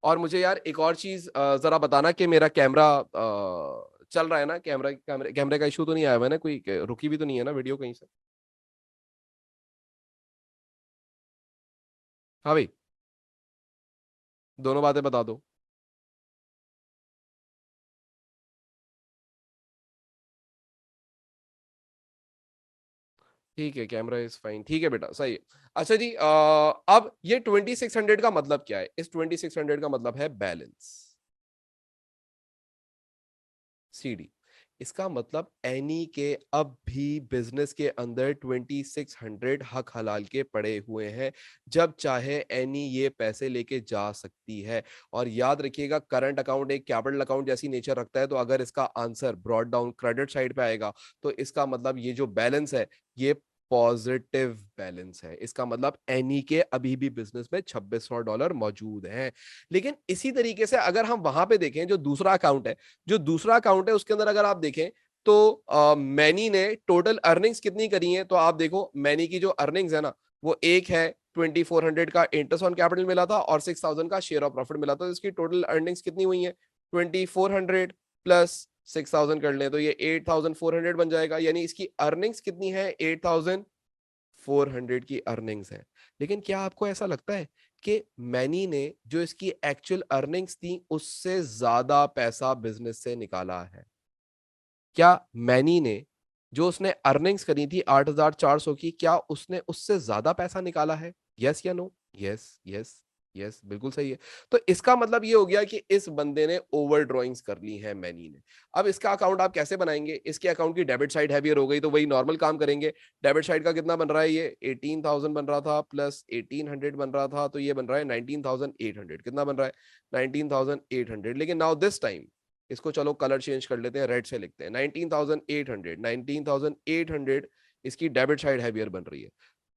और मुझे यार एक और चीज जरा बताना कि मेरा कैमरा चल रहा है ना, कैमरे का इशू तो नहीं आया हुआ है ना, कोई रुकी भी तो नहीं है ना वीडियो कहीं से? हाँ भाई, दोनों बातें बता दो। ठीक है, कैमरा इज फाइन, ठीक है बेटा, सही है। अच्छा जी, अब ये 2600 का मतलब क्या है? इस 2600 का मतलब है बैलेंस, सीडी। इसका मतलब एनी के अब भी बिजनेस के अंदर 2600 हक हलाल के पड़े हुए हैं, जब चाहे एनी ये पैसे लेके जा सकती है। और याद रखिएगा, करंट अकाउंट एक कैपिटल अकाउंट जैसी नेचर रखता है, तो अगर इसका answer brought down credit side पे आएगा, तो इसका मतलब ये जो बैलेंस है ये पॉजिटिव बैलेंस है। इसका मतलब एनी के अभी भी बिजनेस में $2600 मौजूद हैं। लेकिन इसी तरीके से अगर हम वहां पे देखें, जो दूसरा अकाउंट है, जो दूसरा अकाउंट है उसके अंदर अगर आप देखें, तो मैनी ने टोटल अर्निंग्स कितनी करी है? तो आप देखो, मैनी की जो अर्निंग्स है ना, वो एक है 2400 का इंटरेस्ट ऑन कैपिटल मिला था, और 6000 का शेयर ऑफ प्रॉफिट मिला था। तो इसकी टोटल अर्निंग्स कितनी हुई है? 2400 प्लस 6000 कर लें तो ये 8400 बन जाएगा, यानी इसकी अर्निंग्स कितनी है? 8400 की अर्निंग्स है। लेकिन क्या आपको ऐसा लगता है कि मैनी ने जो इसकी एक्चुअल अर्निंग्स थी उससे ज्यादा पैसा बिजनेस से निकाला है? क्या मैनी ने जो उसने अर्निंग्स करी थी 8400 की, क्या उसने उससे ज्यादा पैसा निकाला है? यस या नो? यस, यस, यस, बिल्कुल सही है। तो इसका मतलब ये हो गया कि इस बंदे ने ओवर ड्रॉइंग्स कर ली है मैनी ने। अब इसका अकाउंट आप कैसे बनाएंगे? इसके अकाउंट की डेबिट साइड हैवियर हो गई, तो वही नॉर्मल काम करेंगे। डेबिट साइड का कितना बन रहा है? ये 18,000 बन रहा था, प्लस 1800 बन रहा था, तो ये बन रहा है 19,800। कितना बन रहा है? 19,800। लेकिन नाउ दिस टाइम इसको चलो कलर चेंज कर लेते हैं, रेड से लिखते हैं 19,800 इसकी डेबिट साइड हैवियर बन रही है।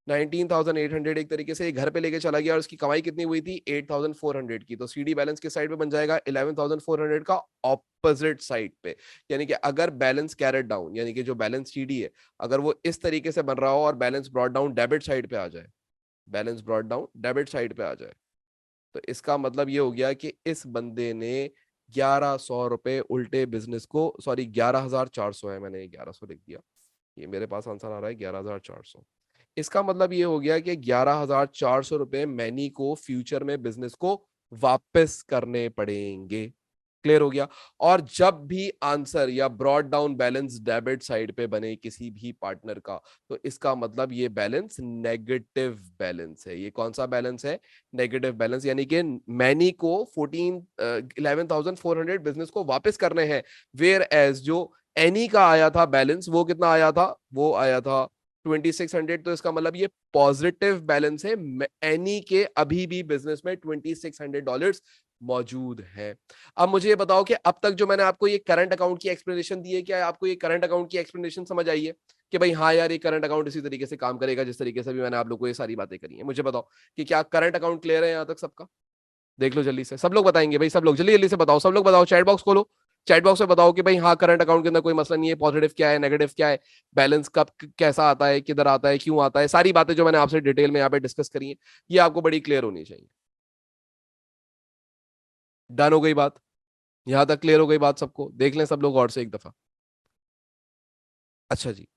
19,800 एक तरीके से घर पे लेके चला गया और उसकी कमाई कितनी हुई थी 8,400 की, तो सीडी बैलेंस किस साइड पे बन जाएगा 11,400 का ऑपोजिट साइड पे। यानी कि अगर बैलेंस कैरेट डाउन, यानी कि जो बैलेंस सीडी है अगर वो इस तरीके से बन रहा हो और balance brought down debit side पे आ जाए, balance brought down debit side पे आ जाए, तो इसका मतलब ये हो गया कि इस बंदे ने 1100 रुपए उल्टे बिजनेस को, सॉरी 11,400 है, मैंने 1100 लिख दिया, ये मेरे पास आंसर आ रहा है 11,400। इसका मतलब ये हो गया कि 11,400 रुपए मैनी को फ्यूचर में बिजनेस को वापस करने पड़ेंगे। क्लियर हो गया। और जब भी आंसर या brought down balance debit side पे बने किसी भी पार्टनर का, तो इसका मतलब ये बैलेंस नेगेटिव बैलेंस है। ये कौन सा बैलेंस है? नेगेटिव बैलेंस, यानी कि मैनी को 11,400 बिजनेस को वापस करने हैं, वेयर एज जो एनी का आया था बैलेंस वो कितना आया था? वो आया था 2,600। तो इसका मतलब ये पॉजिटिव बैलेंस है, एनी के अभी भी बिजनेस में $2,600 मौजूद है। अब मुझे ये बताओ कि अब तक जो मैंने आपको ये करंट अकाउंट की एक्सप्लेनेशन दी है, क्या आपको ये करंट अकाउंट की एक्सप्लेनेशन समझ आई है कि भाई हाँ यार ये करंट अकाउंट इसी तरीके से काम करेगा जिस तरीके से भी मैंने आप लोगों को ये सारी बातें करी है? मुझे बताओ कि क्या करंट अकाउंट क्लियर है यहाँ तक सबका? देख लो जल्दी से, सब लोग बताएंगे भाई, सब लोग जल्दी जल्दी से बताओ, सब लोग बताओ, चैट बॉक्स खोलो, चैट बॉक्स में बताओ कि भाई हाँ करंट अकाउंट के अंदर कोई मसला नहीं है, पॉजिटिव क्या है, नेगेटिव क्या है, बैलेंस कब कैसा आता है, किधर आता है, क्यों आता है, सारी बातें जो मैंने आपसे डिटेल में यहाँ पे डिस्कस करी है ये आपको बड़ी क्लियर होनी चाहिए। डन हो गई बात? यहां तक क्लियर हो गई बात सबको? देख लें सब लोग और से एक दफा। अच्छा जी,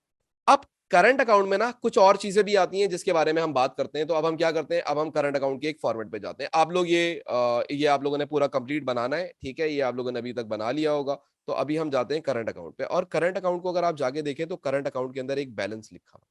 अब करंट अकाउंट में ना कुछ और चीजें भी आती हैं जिसके बारे में हम बात करते हैं। तो अब हम क्या करते हैं, अब हम करंट अकाउंट के एक फॉर्मेट पे जाते हैं। आप लोग ये आप लोगों ने पूरा कंप्लीट बनाना है, ठीक है, ये आप लोगों ने अभी तक बना लिया होगा। तो अभी हम जाते हैं करंट अकाउंट पे, और करंट अकाउंट को अगर आप जाके देखें तो करंट अकाउंट के अंदर एक बैलेंस लिखा हुआ।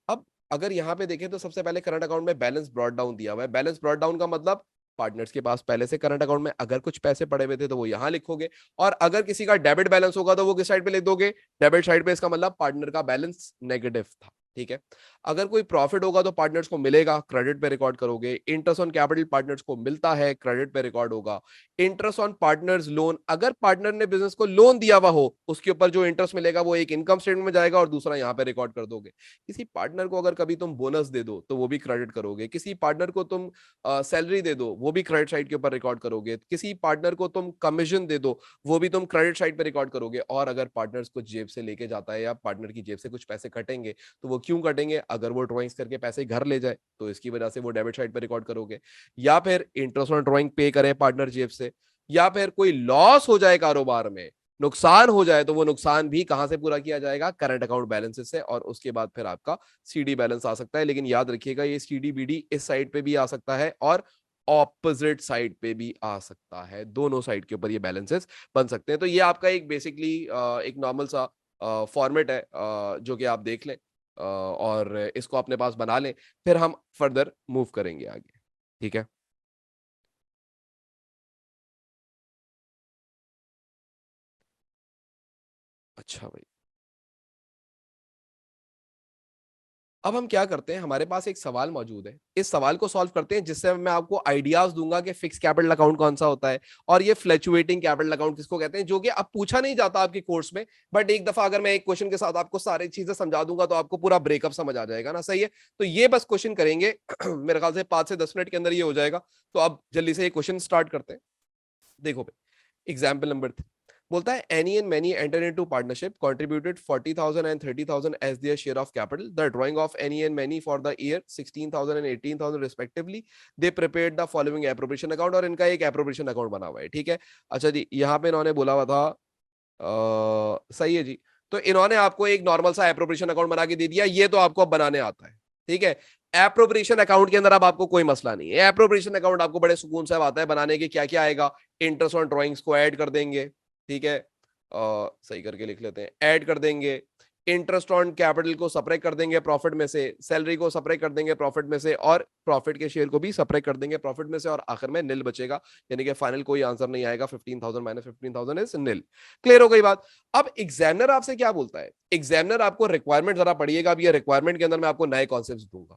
अब अगर यहाँ पे देखें तो सबसे पहले करंट अकाउंट में बैलेंस ब्रॉट डाउन दिया हुआ है। बैलेंस ब्रॉट डाउन का मतलब पार्टनर्स के पास पहले से करंट अकाउंट में अगर कुछ पैसे पड़े हुए थे तो वो यहां लिखोगे, और अगर किसी का डेबिट बैलेंस होगा तो वो किस साइड पे लिख दोगे? डेबिट साइड पे। इसका मतलब पार्टनर का बैलेंस नेगेटिव था, ठीक है। अगर कोई प्रॉफिट होगा तो पार्टनर्स को मिलेगा, क्रेडिट पे रिकॉर्ड करोगे। इंटरेस्ट ऑन कैपिटल पार्टनर्स को मिलता है, क्रेडिट पे रिकॉर्ड होगा। इंटरेस्ट ऑन पार्टनर्स लोन, अगर पार्टनर ने बिजनेस को लोन दिया हुआ हो उसके ऊपर जो इंटरेस्ट मिलेगा वो एक इनकम स्टेटमेंट में जाएगा और दूसरा यहाँ पे रिकॉर्ड कर दोगे। किसी पार्टनर को अगर कभी तुम बोनस दे दो तो वो भी क्रेडिट करोगे। किसी पार्टनर को तुम सैलरी दे दो वो भी क्रेडिट साइड के ऊपर रिकॉर्ड करोगे। किसी पार्टनर को तुम कमीशन दे दो वो भी तुम क्रेडिट साइड पे रिकॉर्ड करोगे। और अगर पार्टनर्स को जेब से लेके जाता है या पार्टनर की जेब से कुछ पैसे कटेंगे तो वो क्यों कटेंगे? अगर वो ड्रॉइंग्स करके पैसे घर ले जाए तो इसकी वजह से वो डेबिट साइड पे रिकॉर्ड करोगे। या फिर इंटरेस्ट ऑन ड्रॉइंग पे करे पार्टनर जेब से, या फिर कोई लॉस हो जाए कारोबार में, नुकसान हो जाए, तो वो नुकसान भी कहां से पूरा किया जाएगा? करंट अकाउंट बैलेंसेस से। और उसके बाद फिर आपका सीडी बैलेंस आ सकता है। लेकिन याद रखिएगा ये सीडी बीडी इस साइड पे भी आ सकता है और ऑपोजिट साइड पे भी आ सकता है, दोनों साइड के ऊपर ये बैलेंसेस बन सकते हैं। तो ये आपका एक बेसिकली एक नॉर्मल सा फॉर्मेट है जो कि आप देख लें और इसको अपने पास बना लें, फिर हम फर्दर मूव करेंगे आगे, ठीक है। अच्छा भाई, अब हम क्या करते हैं, हमारे पास एक सवाल मौजूद है, इस सवाल को सॉल्व करते हैं जिससे मैं आपको आइडियाज दूंगा कि फिक्स कैपिटल अकाउंट कौन सा होता है और ये फ्लक्चुएटिंग कैपिटल अकाउंट किसको कहते हैं, जो कि अब पूछा नहीं जाता आपके कोर्स में। बट एक दफा अगर मैं एक क्वेश्चन के साथ आपको सारी चीजें समझा दूंगा तो आपको पूरा ब्रेकअप समझ आ जाएगा ना, सही है। तो ये बस क्वेश्चन करेंगे मेरे ख्याल से 5 से 10 मिनट के अंदर ये हो जाएगा। तो अब जल्दी से ये क्वेश्चन स्टार्ट करते हैं। देखो भाई, एग्जाम्पल नंबर 3 बोलता है Annie and Manny enter into partnership contributed 40,000 and 30,000 as their share of capital the drawing of Annie and Manny for the year 16,000 and 18,000 respectively they prepared the following appropriation account. और इनका एक appropriation account बना हुआ है, ठीक है। अच्छा जी, यहाँ पे इन्होंने बोला हुआ था सही है जी। तो इन्होंने आपको एक नॉर्मल सा एप्रोप्रिएशन अकाउंट बना के दे दिया, ये तो आपको अब बनाने आता है, ठीक है। एप्रोप्रिएशन अकाउंट के अंदर अब आपको कोई मसला नहीं है। एप्रोप्रिएशन अकाउंट आपको बड़े सुकून से आता है बनाने के। क्या क्या आएगा? इंटरेस्ट ऑन ड्राइंग्स को ऐड कर देंगे, ठीक है। सही करके लिख लेते हैं, ऐड कर देंगे। इंटरेस्ट ऑन कैपिटल को सेपरेट कर देंगे प्रॉफिट में से, सैलरी को सेपरेट कर देंगे प्रॉफिट में से, और प्रॉफिट के शेयर को भी सेपरेट कर देंगे प्रॉफिट में से, और आखिर में निल बचेगा। यानी कि फाइनल कोई आंसर नहीं आएगा। 15,000 माइनस 15,000 इज निल। क्लियर हो गई बात? अब एग्जामिनर आपसे क्या बोलता है, एग्जामिनर आपको रिक्वायरमेंट जरा पढ़िएगा। अब ये रिक्वायरमेंट के अंदर मैं आपको नए कॉन्सेप्ट दूंगा।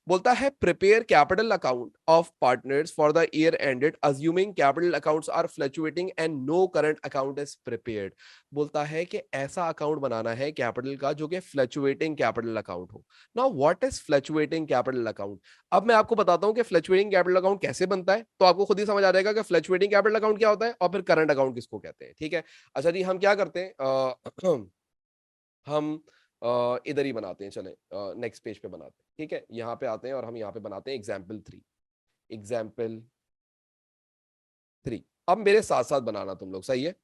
बोलता है prepare capital account of partners for the year ended assuming capital accounts are fluctuating and no current account is prepared. बोलता है कि ऐसा अकाउंट बनाना है कैपिटल का जो कि फ्लक्चुएटिंग कैपिटल अकाउंट हो। Now what is fluctuating capital account? अब मैं आपको बताता हूं कि फ्लक्चुएटिंग कैपिटल अकाउंट कैसे बनता है, तो आपको खुद ही समझ आ जाएगा कि फ्लक्चुएटिंग कैपिटल अकाउंट क्या होता है और फिर करंट अकाउंट किसको कहते हैं। ठीक है, अच्छा जी, हम क्या करते हैं हम इधर ही बनाते हैं, चले नेक्स्ट पेज पे बनाते हैं। ठीक है, यहाँ पे आते हैं और हम यहाँ पे बनाते हैं एग्जाम्पल 3। एग्जाम्पल 3 अब मेरे साथ साथ बनाना तुम लोग, सही है?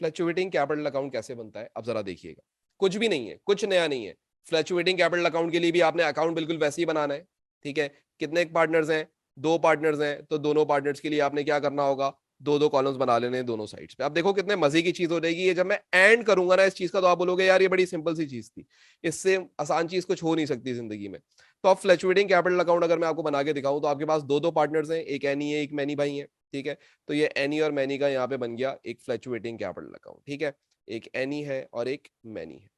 फ्लक्चुएटिंग कैपिटल अकाउंट कैसे बनता है अब जरा देखिएगा। कुछ भी नहीं है, कुछ नया नहीं है। फ्लक्चुएटिंग कैपिटल अकाउंट के लिए भी आपने अकाउंट बिल्कुल वैसे ही बनाना है। ठीक है, कितने पार्टनर्स हैं? 2 पार्टनर्स हैं, तो दोनों पार्टनर्स के लिए आपने क्या करना होगा? 2-2 कॉलम्स बना लेने हैं दोनों साइड्स पे। अब देखो कितने मजे की चीज हो जाएगी ये, जब मैं एंड करूंगा ना इस चीज का, तो आप बोलोगे यार ये बड़ी सिंपल सी चीज थी, इससे आसान चीज कुछ हो नहीं सकती जिंदगी में। तो अब फ्लक्चुएटिंग कैपिटल अकाउंट अगर मैं आपको बना के दिखाऊं, तो आपके पास 2-2 पार्टनर्स हैं, एक एनी है एक मैनी भाई है। ठीक है, तो ये एनी और मैनी का यहाँ पे बन गया एक फ्लक्चुएटिंग कैपिटल अकाउंट। ठीक है, एक एनी है और एक मैनी है,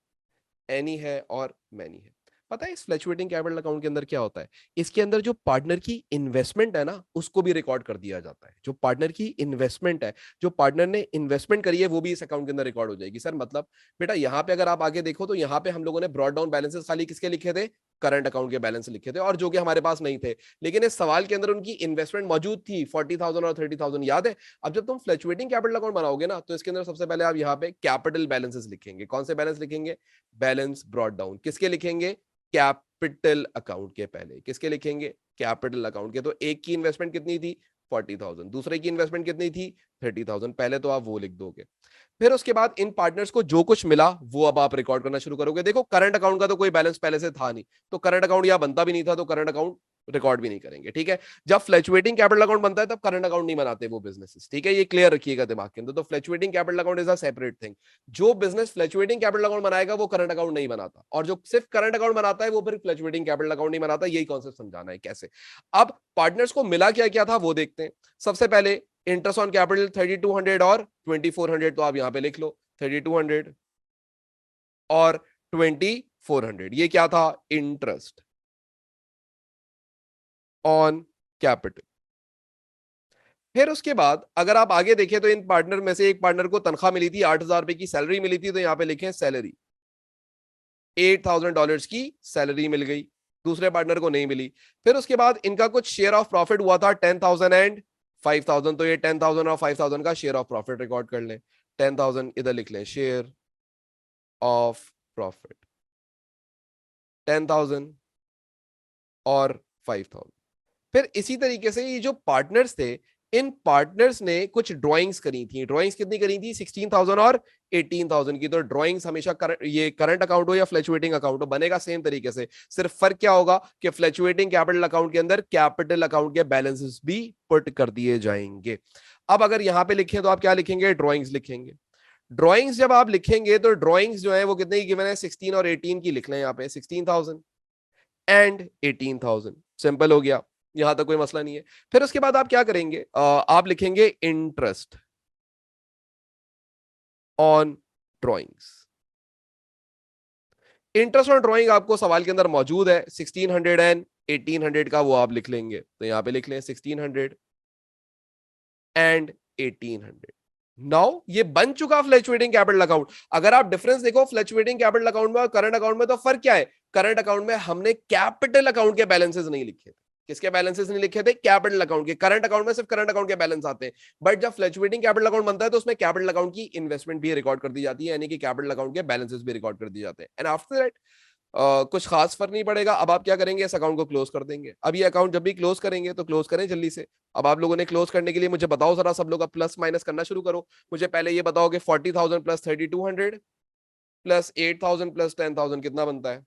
एनी है और मैनी है। पता है इस फ्लक्चुएटिंग कैपिटल अकाउंट के अंदर क्या होता है? इसके अंदर जो पार्टनर की इन्वेस्टमेंट है ना, उसको भी रिकॉर्ड कर दिया जाता है। जो पार्टनर की इन्वेस्टमेंट है, जो पार्टनर ने इन्वेस्टमेंट करी है, वो भी इस अकाउंट के अंदर रिकॉर्ड हो जाएगी। सर मतलब बेटा यहाँ पे अगर आप आगे देखो, तो यहाँ पे हम लोगों ने ब्रॉड डाउन बैलेंसेस खाली किसके लिखे थे? करंट अकाउंट के बैलेंस लिखे थे, और जो कि हमारे पास नहीं थे। लेकिन इस सवाल के अंदर उनकी इन्वेस्टमेंट मौजूद थी 40,000 और 30,000, याद है? अब जब तुम फ्लक्चुएटिंग कैपिटल अकाउंट बनाओगे ना, तो इसके अंदर सबसे पहले आप यहाँ पे कैपिटल बैलेंसेस लिखेंगे। कौन से बैलेंस लिखेंगे? Balance brought down. किसके लिखेंगे? कैपिटल अकाउंट के पहले। किसके लिखेंगे? कैपिटल अकाउंट के। तो एक की इन्वेस्टमेंट कितनी थी? 40,000। दूसरे की इन्वेस्टमेंट कितनी थी? 30,000। पहले तो आप वो लिख दोगे, फिर उसके बाद इन पार्टनर्स को जो कुछ मिला वो अब आप रिकॉर्ड करना शुरू करोगे। देखो करंट अकाउंट का तो कोई बैलेंस पहले से था नहीं, तो करंट अकाउंट यहां बनता भी नहीं था, तो करंट अकाउंट रिकॉर्ड भी नहीं करेंगे। ठीक है, जब फ्लक्चुएटिंग कैपिटल अकाउंट बनता है तब करंट अकाउंट नहीं बनाते वो बिजनेसेस। ठीक है, ये क्लियर रखिएगा दिमाग के अंदर। तो fluctuating capital account is a separate thing. जो बिजनेस फ्लक्चुएटिंग कैपिटल अकाउंट बनाएगा वो करंट अकाउंट नहीं बनाता, और जो सिर्फ करंट अकाउंट बनाता है वो फिर फ्लक्चुएटिंग कैपिटल अकाउंट नहीं बनाता। यही कॉन्सेप्ट समझाना है कैसे। अब पार्टनर्स को मिला क्या क्या था वो देखते हैं। सबसे पहले इंटरेस्ट ऑन कैपिटल 3200 और 2400, तो आप यहां पे लिख लो 3200 और 2400। ये क्या था? Interest on capital. फिर उसके बाद अगर आप आगे देखें, तो इन पार्टनर में से एक पार्टनर को तनख्वाह मिली थी, 8,000 रुपए की सैलरी मिली थी, तो यहां पे लिखें सैलरी, $8,000 की सैलरी मिल गई। दूसरे पार्टनर को नहीं मिली। फिर उसके बाद इनका कुछ शेयर ऑफ प्रॉफिट हुआ था 10,000 एंड 5,000, तो ये 10,000 और 5,000 का शेयर ऑफ प्रॉफिट रिकॉर्ड कर लें। 10,000 इधर लिख लें, शेयर ऑफ प्रॉफिट 10,000 और 5,000। फिर इसी तरीके से ये जो पार्टनर्स थे, इन पार्टनर्स ने कुछ ड्राइंग्स करी थी। ड्राइंग्स कितनी करी थी? 16,000 और 18,000 की। तो ड्राइंग्स हमेशा ये करंट अकाउंट हो या फ्लक्चुएटिंग अकाउंट हो, बनेगा सेम तरीके से। सिर्फ फर्क क्या होगा कि फ्लक्चुएटिंग कैपिटल अकाउंट के अंदर कैपिटल अकाउंट के बैलेंसेस भी पुट कर दिए जाएंगे। अब अगर यहां पे लिखें तो आप क्या लिखेंगे? ड्राइंग्स लिखेंगे। ड्राइंग्स जब आप लिखेंगे तो ड्राइंग्स जो है वो कितने की गिवन है? 16 और 18 की लिख लें यहाँ पे, 16,000 एंड 18,000। सिंपल हो गया, यहां तक कोई मसला नहीं है। फिर उसके बाद आप क्या करेंगे? आप लिखेंगे interest on drawings. Interest on drawing आपको सवाल के अंदर मौजूद है, 1600 एंड 1800 का, वो आप लिख लेंगे। तो यहां पे लिख लें 1600 एंड 1800। नाउ ये बन चुका फ्लक्चुएटिंग कैपिटल अकाउंट। अगर आप डिफरेंस देखो फ्लक्चुएटिंग कैपिटल अकाउंट में और करंट अकाउंट में, तो फर्क क्या है? करंट अकाउंट में हमने कैपिटल अकाउंट के बैलेंसेस नहीं लिखे थे। किसके बैलेंसेस नहीं लिखे थे? कैपिटल अकाउंट के। करंट अकाउंट में सिर्फ करंट अकाउंट के बैलेंस आते हैं। बट जब फ्लक्चुएटिंग कैपिटल अकाउंट बनता है तो उसमें कैपिटल अकाउंट की इन्वेस्टमेंट भी रिकॉर्ड कर दी जाती है, यानी कि कैपिटल अकाउंट के बैलेंसेस भी रिकॉर्ड कर दिए जाते हैं। एंड आफ्टर दैट कुछ खास फर्क नहीं पड़ेगा। अब आप क्या करेंगे? इस अकाउंट को क्लोज कर देंगे। अब ये अकाउंट जब भी क्लोज करेंगे तो क्लोज करें जल्दी से। अब आप लोगों ने क्लोज करने के लिए मुझे बताओ जरा, सब लोग अब प्लस माइनस करना शुरू करो। मुझे पहले ये बताओ कि 40,000 प्लस 3,200 प्लस 8,000 प्लस 10,000 कितना बनता है?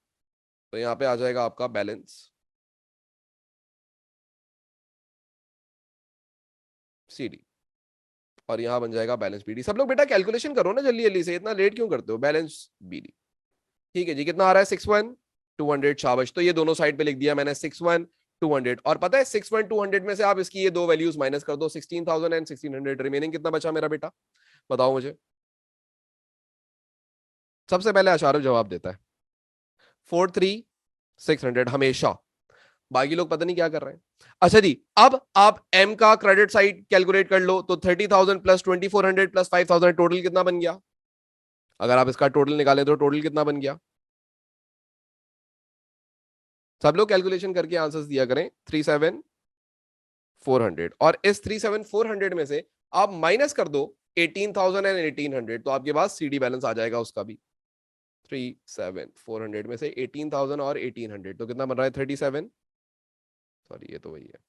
तो यहाँ पे आ जाएगा आपका बैलेंस सीडी, और यहाँ बन जाएगा बैलेंस बीडी। सब लोग बेटा कैलकुलेशन करो ना जल्दी जल्दी से, इतना लेट क्यों करते हो? बैलेंस बीडी, ठीक है जी। कितना आ रहा है? 61,200। शाबाश। तो ये दोनों साइड पे लिख दिया मैंने, 61 200 और पता है 6.200 में से आप इसकी ये दो वैल्यूज माइनस कर दो 16,000 एंड 1600 रिमेनिंग कितना बचा मेरा बेटा बताओ मुझे। सबसे पहले अशारफ जवाब देता है 43,600 हमेशा। बाकी लोग पता नहीं क्या कर रहे हैं। अच्छा जी अब आप एम का क्रेडिट साइड कैलकुलेट कर लो तो 30,000 प्लस 2400 प्लस 5,000 टोटल कितना बन गया। अगर आप इसका टोटल निकालें तो टोटल कितना बन गया। सब लोग कैलकुलेशन करके आंसर्स दिया करें 37,400 और इस 37,400 में से आप माइनस कर दो 18,000 एंड 1800 तो आपके पास सीडी बैलेंस आ जाएगा उसका भी। 37,400 में से 18,000 और 1800 तो कितना बन रहा है 37। सॉरी ये तो वही है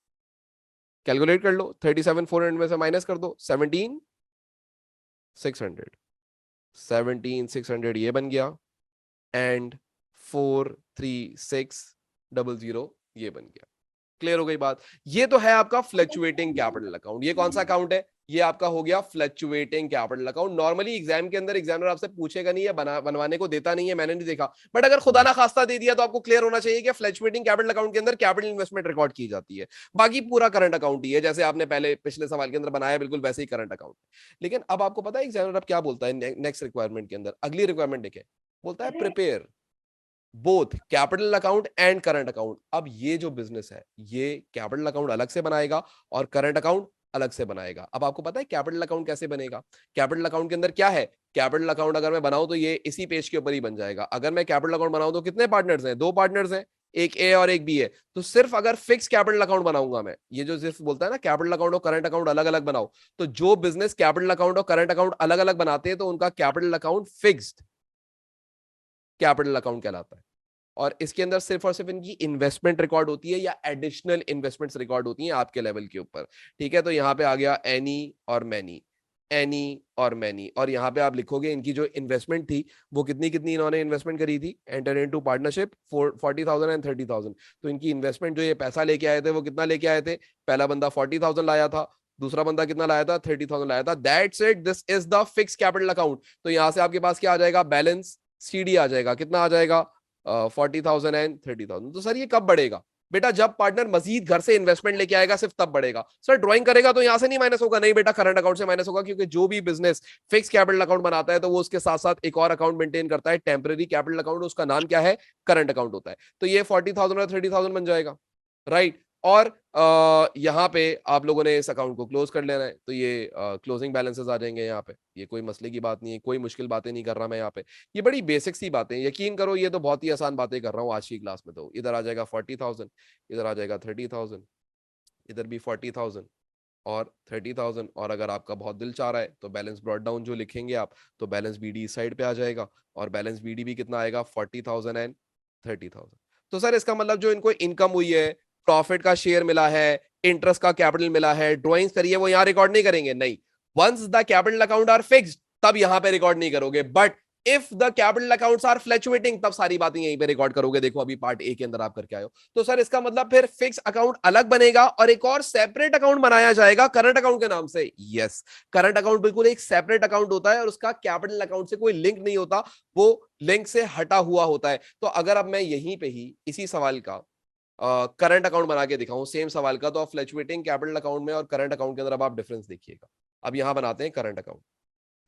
कैलकुलेट कर लो 37,400 में से माइनस कर दो 17,600 17,600 ये बन गया एंड 436,000 ये बन गया। क्लियर हो गई बात। ये तो है आपका फ्लक्चुएटिंग कैपिटल अकाउंट। ये कौन सा अकाउंट है ये आपका हो गया fluctuating capital account. Normally exam के अंदर एग्जामिनर आपसे पूछेगा नहीं है बनवाने को देता नहीं है मैंने नहीं देखा बट अगर खुदा ना खास्ता दे दिया तो आपको क्लियर होना चाहिए कि फ्लक्चुएटिंग कैपिटल अकाउंट के अंदर कैपिटल इन्वेस्टमेंट रिकॉर्ड की जाती है। बाकी पूरा करंट अकाउंट ही है जैसे आपने पहले पिछले सवाल के अंदर बनाया बिल्कुल वैसे ही करंट अकाउंट। लेकिन अब आपको पता है एग्जामिनर अब क्या बोलता है नेक्स्ट रिक्वायरमेंट के अंदर अगली रिक्वायरमेंट देखें बोलता है prepare both capital account and current account. अब ये जो बिजनेस है ये कैपिटल अकाउंट अलग से बनाएगा और करंट अकाउंट अलग से बनाएगा। अब आपको पता है कैपिटल अकाउंट कैसे बनेगा। कैपिटल अकाउंट के अंदर क्या है कैपिटल अकाउंट अगर मैं बनाऊं तो ये इसी पेज के ऊपर ही बन जाएगा। अगर मैं कैपिटल अकाउंट बनाऊं तो कितने पार्टनर्स हैं दो पार्टनर्स हैं एक ए और एक बी है। तो सिर्फ अगर फिक्स कैपिटल अकाउंट बनाऊंगा मैं ये जो सिर्फ बोलता है ना कैपिटल अकाउंट और करंट अकाउंट अलग अलग बनाओ तो जो बिजनेस कैपिटल अकाउंट और करंट अकाउंट अलग अलग बनाते हैं तो उनका capital account fixed capital account कहलाता है। और इसके अंदर सिर्फ और सिर्फ इनकी इन्वेस्टमेंट रिकॉर्ड होती है या एडिशनल इन्वेस्टमेंट्स रिकॉर्ड होती हैं आपके लेवल के ऊपर। ठीक है तो यहाँ पे आ गया एनी और मैनी एनी और मैनी और यहाँ पे आप लिखोगे इनकी जो इन्वेस्टमेंट थी वो कितनी कितनी इन्होंने इन्वेस्टमेंट करी थी एंटर इनटू पार्टनरशिप 40,000 एंड 30,000। तो इनकी इन्वेस्टमेंट जो ये पैसा लेके आए थे वो कितना लेके आए थे पहला बंदा 40,000 लाया था दूसरा बंदा कितना लाया था 30,000 लाया था। That's it this is the fix capital account. तो यहां से आपके पास क्या आ जाएगा बैलेंस सीडी आ जाएगा कितना आ जाएगा 40,000 एंड 30,000। तो सर ये कब बढ़ेगा बेटा जब पार्टनर मजीद घर से इन्वेस्टमेंट लेके आएगा सिर्फ तब बढ़ेगा। सर ड्राइंग करेगा तो यहां से नहीं माइनस होगा नहीं बेटा करंट अकाउंट से माइनस होगा क्योंकि जो भी बिजनेस फिक्स कैपिटल अकाउंट बनाता है तो वो उसके साथ साथ एक और अकाउंट मेंटेन करता है टेम्पररी कैपिटल अकाउंट उसका नाम क्या है करंट अकाउंट होता है। तो ये 40,000 और 30,000 बन जाएगा राइट। और यहाँ पे आप लोगों ने इस अकाउंट को क्लोज कर लेना है तो ये क्लोजिंग बैलेंसेस आ जाएंगे यहाँ पे। ये कोई मसले की बात नहीं है कोई मुश्किल बातें नहीं कर रहा मैं यहाँ पे। ये बड़ी बेसिक सी बातें यकीन करो ये तो बहुत ही आसान बातें कर रहा हूँ आज की क्लास में। तो इधर आ जाएगा 40,000 इधर आ जाएगा 30,000 इधर भी 40,000 और 30,000 और अगर आपका बहुत दिल चाह रहा है तो बैलेंस ब्रॉट डाउन जो लिखेंगे आप तो बैलेंस बीडी इस साइड पे आ जाएगा और बैलेंस बीडी भी कितना आएगा 40,000 एंड 30,000। तो सर इसका मतलब जो इनको इनकम हुई है प्रॉफिट का शेयर मिला है इंटरेस्ट का कैपिटल मिला है ड्रॉइंग्स करिए वो यहां रिकॉर्ड नहीं करेंगे नहीं। Once the capital account are fixed तब यहां पे रिकॉर्ड नहीं करोगे but if the capital accounts are fluctuating तब सारी बातें यहीं पे रिकॉर्ड करोगे। देखो अभी पार्ट ए के अंदर आप करके आए हो। तो सर इसका मतलब फिर फिक्स अकाउंट अलग बनेगा और एक और सेपरेट अकाउंट बनाया जाएगा करंट अकाउंट के नाम से। यस करंट अकाउंट बिल्कुल एक सेपरेट अकाउंट होता है और उसका कैपिटल अकाउंट से कोई लिंक नहीं होता वो लिंक से हटा हुआ होता है। तो अगर अब मैं यहीं पे ही इसी सवाल का करंट अकाउंट बना के दिखाऊं सेम सवाल का तो आप फ्लक्चुएटिंग कैपिटल अकाउंट में और करंट अकाउंट के अंदर अब आप डिफरेंस देखिएगा। अब यहां बनाते हैं करंट अकाउंट।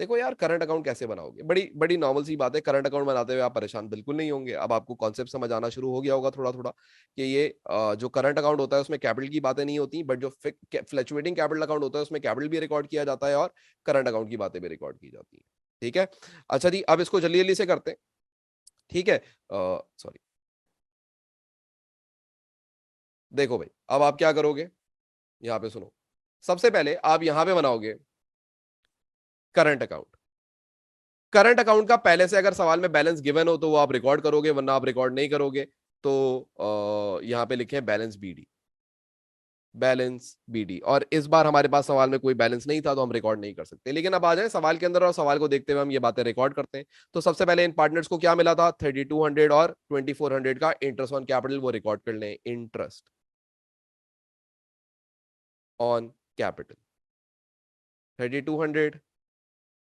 देखो यार करंट अकाउंट कैसे बनाओगे बड़ी बड़ी नॉर्मल सी बात है करंट अकाउंट बनाते हुए आप परेशान बिल्कुल नहीं होंगे। अब आपको कॉन्सेप्ट समझ आना शुरू हो गया होगा थोड़ा थोड़ा कि ये जो करंट अकाउंट होता है उसमें कैपिटल की बातें नहीं होती बट जो फ्लक्चुएटिंग कैपिटल अकाउंट होता है उसमें कैपिटल भी रिकॉर्ड किया जाता है और करंट अकाउंट की बातें भी रिकॉर्ड की जाती है। ठीक है अच्छा जी अब इसको जल्दी जल्दी से करते हैं। ठीक है सॉरी देखो भाई अब आप क्या करोगे यहाँ पे सुनो। सबसे पहले आप यहां पे बनाओगे करंट अकाउंट। करंट अकाउंट का पहले से अगर सवाल में बैलेंस गिवन हो तो वो आप रिकॉर्ड करोगे वरना आप रिकॉर्ड नहीं करोगे। तो यहां पे लिखे बैलेंस बीडी बैलेंस बीडी और इस बार हमारे पास सवाल में कोई बैलेंस नहीं था तो हम रिकॉर्ड नहीं कर सकते। लेकिन अब आ जाए सवाल के अंदर और सवाल को देखते हुए हम ये बातें रिकॉर्ड करते हैं। तो सबसे पहले इन पार्टनर्स को क्या मिला था 3200 और 2400 का इंटरेस्ट ऑन कैपिटल वो रिकॉर्ड कर लें इंटरेस्ट ऑन कैपिटल 3200